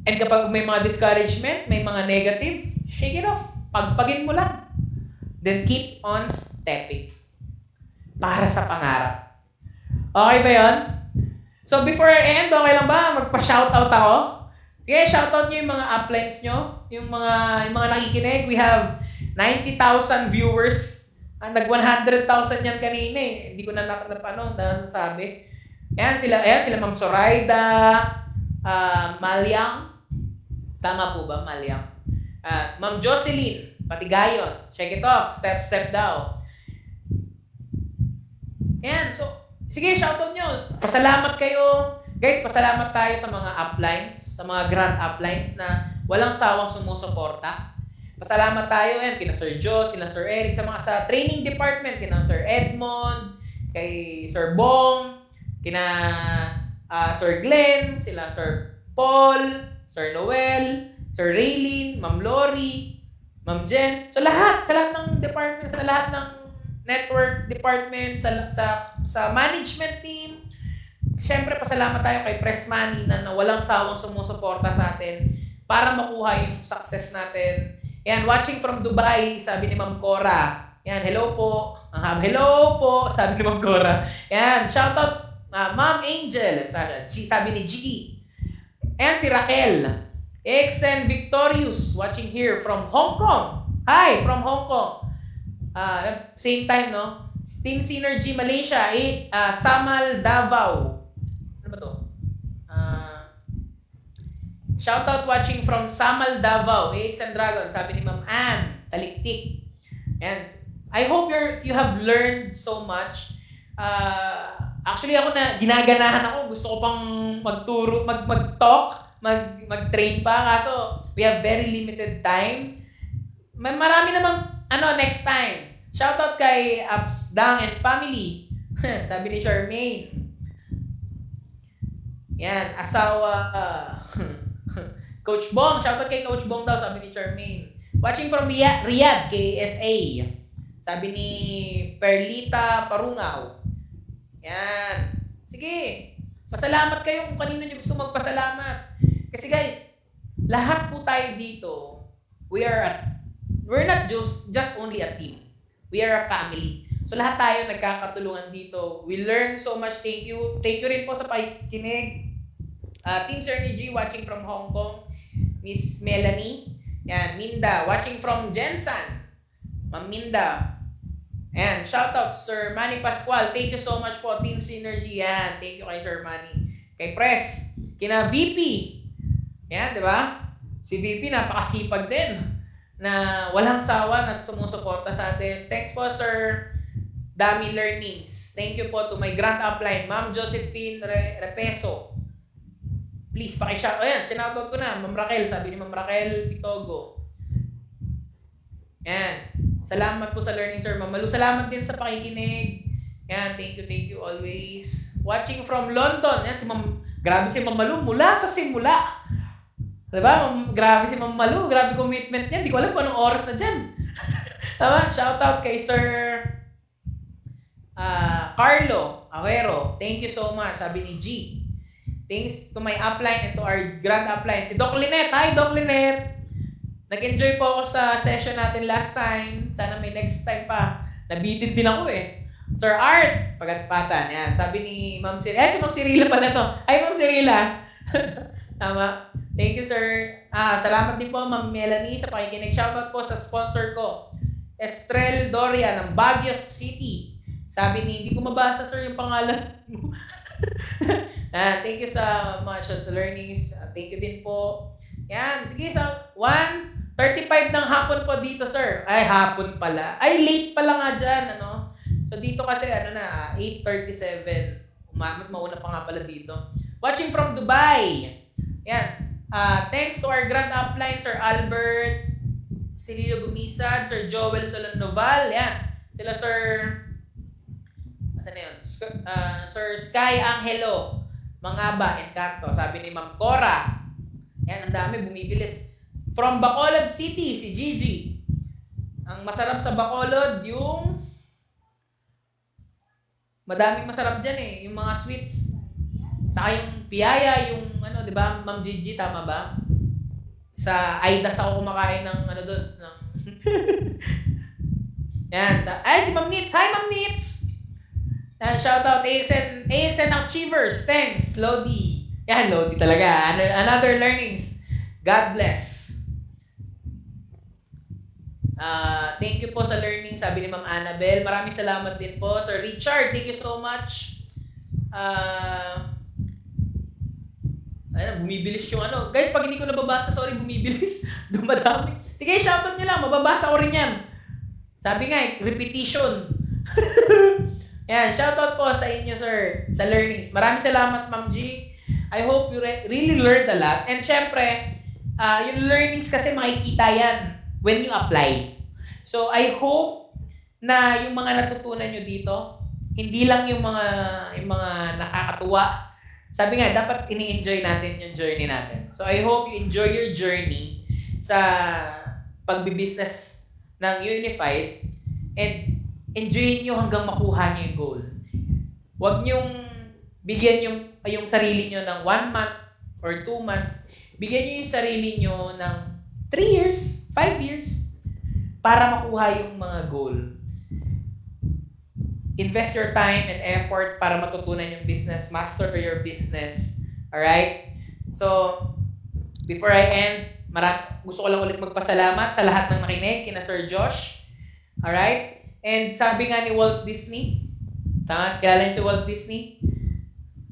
B: And kapag may mga discouragement, may mga negative, shake it off. Pagpagin mo lang. Then keep on stepping. Para sa pangarap. Okay ba yun? So before I end, okay lang ba? Magpa-shoutout ako? Sige, shoutout nyo yung mga uplines nyo. Yung mga nakikinig. We have 90,000 viewers. Nag-100,000 yan kanina eh. Hindi ko na nasabi. Ayan sila Ma'am Zoraida, Malyang. Tama po ba, Malyang? Ma'am Jocelyn, Patigayon. Check it off. Step, step daw. Ayan, so, sige, shoutout nyo. Pasalamat kayo. Guys, pasalamat tayo sa mga uplines, sa mga grand uplines na walang sawang sumusuporta. Pasalamat tayo yan, kina Sir Joe, sila Sir Eric, sa mga sa training department, sina Sir Edmond, kay Sir Bong, kina Sir Glenn, sila Sir Paul, Sir Noel, Sir Raylene, Ma'am Lori, Ma'am Jen, sa lahat ng department, sa lahat ng network department, sa management team. Siyempre, pasalamat tayo kay Press Money na walang sawang sumusuporta sa atin para makuha yung success natin. Yan, watching from Dubai, sabi ni Ma'am Cora. Yan, hello po. Hello po, sabi ni Ma'am Cora. Yan, shoutout Ma'am Angel, sabi ni Gigi. Ayan si Raquel. Exen Victorious, watching here from Hong Kong. Hi, from Hong Kong. Same time, no? Team Synergy Malaysia, Samal Davao. Ano ba to? Shoutout watching from Samal Davao, Exen Dragon, sabi ni Ma'am Ann, Taliktik. And I hope you have learned so much. Actually, ako ginaganahan ako. Gusto ko pang mag-talk, mag-train pa. Kaso, we have very limited time. Marami namang, next time. Shoutout kay Absdang and family. Sabi ni Charmaine. Yan, asawa. Coach Bong, shoutout kay Coach Bong daw, sabi ni Charmaine. Watching from Riyadh, KSA. Sabi ni Perlita Parungaw. Yan. Sige. Pasalamat kayo kung kanino nyo gusto magpasalamat. Kasi guys, lahat po tayo dito, we're not just only a team. We are a family. So lahat tayo nagkakatulungan dito. We learn so much. Thank you. Thank you rin po sa pakikinig. Team Synergy watching from Hong Kong. Miss Melanie. Yan. Minda watching from Jensen. Ma'am Minda. Ayan, shoutout Sir Manny Pascual. Thank you so much po, Team Synergy. Yan, thank you kay Sir Manny. Kay Press, kina VP. Yan, di ba? Si VP napakasipag din na walang sawa na sumusuporta sa atin. Thanks po, Sir Dami Learnings. Thank you po to my grand upline, Ma'am Josephine Repeso. Please, pakishout. Ayan, sinoutout ko na. Ma'am Raquel, sabi ni Ma'am Raquel Pitogo. Yan. Salamat po sa learning, Sir Mamalu. Salamat din sa pakikinig. Yan, thank you always. Watching from London. Yan, grabe si Mamalu mula sa simula. Diba? Grabe si Mamalu. Grabe commitment niya. Hindi ko alam kung anong oras na dyan. Diba? Shoutout kay Sir Carlo Avero. Thank you so much. Sabi ni G. Thanks to my upline and to our grand upline. Si Doc Lynette. Hi, Doc Lynette. Nag-enjoy po ako sa session natin last time. Sana may next time pa. Nabitin din ako eh. Sir Art, Pagatpatan. Yan. Sabi ni Ma'am Cirila. Si Ma'am Cirila pala to. Ay, Ma'am Cirila. Tama. Thank you, sir. Salamat din po, Ma'am Melanie, sa pakikinig. Shoutout po sa sponsor ko, Estrel Doria ng Baguio City. Sabi ni, hindi ko mabasa, sir, yung pangalan mo. Thank you so much for the learnings. Thank you din po. Yan. Sige, sa 1:35 ng hapon po dito, sir. Ay, hapon pala. Ay, late pala nga dyan, ano? So, dito kasi, 8:37. Mas mauna pa nga pala dito. Watching from Dubai. Yan. Thanks to our grand upline, Sir Albert Cirillo Gumisad, Sir Joel Solanoval. Yan. Sila, Sir... Asan na yun? Sir Sky Angelo. Mangaba, Encanto. Sabi ni Ma'am Cora. Yan, ang dami, bumibilis. From Bacolod City, si Gigi. Ang masarap sa Bacolod, yung... Madaming masarap dyan eh, yung mga sweets. Saka yung piyaya, yung ano, di ba, Ma'am Gigi, tama ba? Sa Aidas ako kumakain ng ano doon, ng... Yan, si Ma'am Nits. Hi, Ma'am Nits! Yan, shout out ASN Achievers. Thanks, Lodi. Yan, Lodi talaga. Another learnings. God bless. Thank you po sa learning, sabi ni Ma'am Annabel. Maraming salamat din po. Sir Richard, thank you so much. Bumibilis yung ano. Guys, pag hindi ko nababasa, sorry, bumibilis. Dumadami. Sige, shoutout nyo lang. Mababasa ko rin yan. Sabi nga, repetition. Yan, shoutout po sa inyo, sir, sa learnings. Maraming salamat, Ma'am G. I hope you really learned a lot. And syempre, yung learnings kasi makikita yan when you apply. So, I hope na yung mga natutunan nyo dito, hindi lang yung mga nakakatuwa. Sabi nga, dapat ini-enjoy natin yung journey natin. So, I hope you enjoy your journey sa pagbibusiness ng Unified and enjoyin nyo hanggang makuha nyo yung goal. Huwag nyong bigyan yung sarili nyo ng 1 month or 2 months. Bigyan nyo yung sarili nyo ng 3 years, 5 years para makuha yung mga goal. Invest your time and effort para matutunan yung business, master your business. Alright? So, before I end, gusto ko lang ulit magpasalamat sa lahat ng nakinig, kina Sir Josh. Alright? And sabi nga ni Walt Disney, tama, kilala niyo si Walt Disney?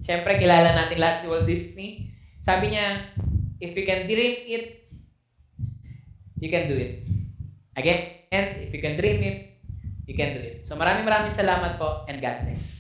B: Siyempre, kilala natin lahat si Walt Disney. Sabi niya, if you can dream it, you can do it. Again, and if you can dream it, you can do it. So maraming salamat po and God bless.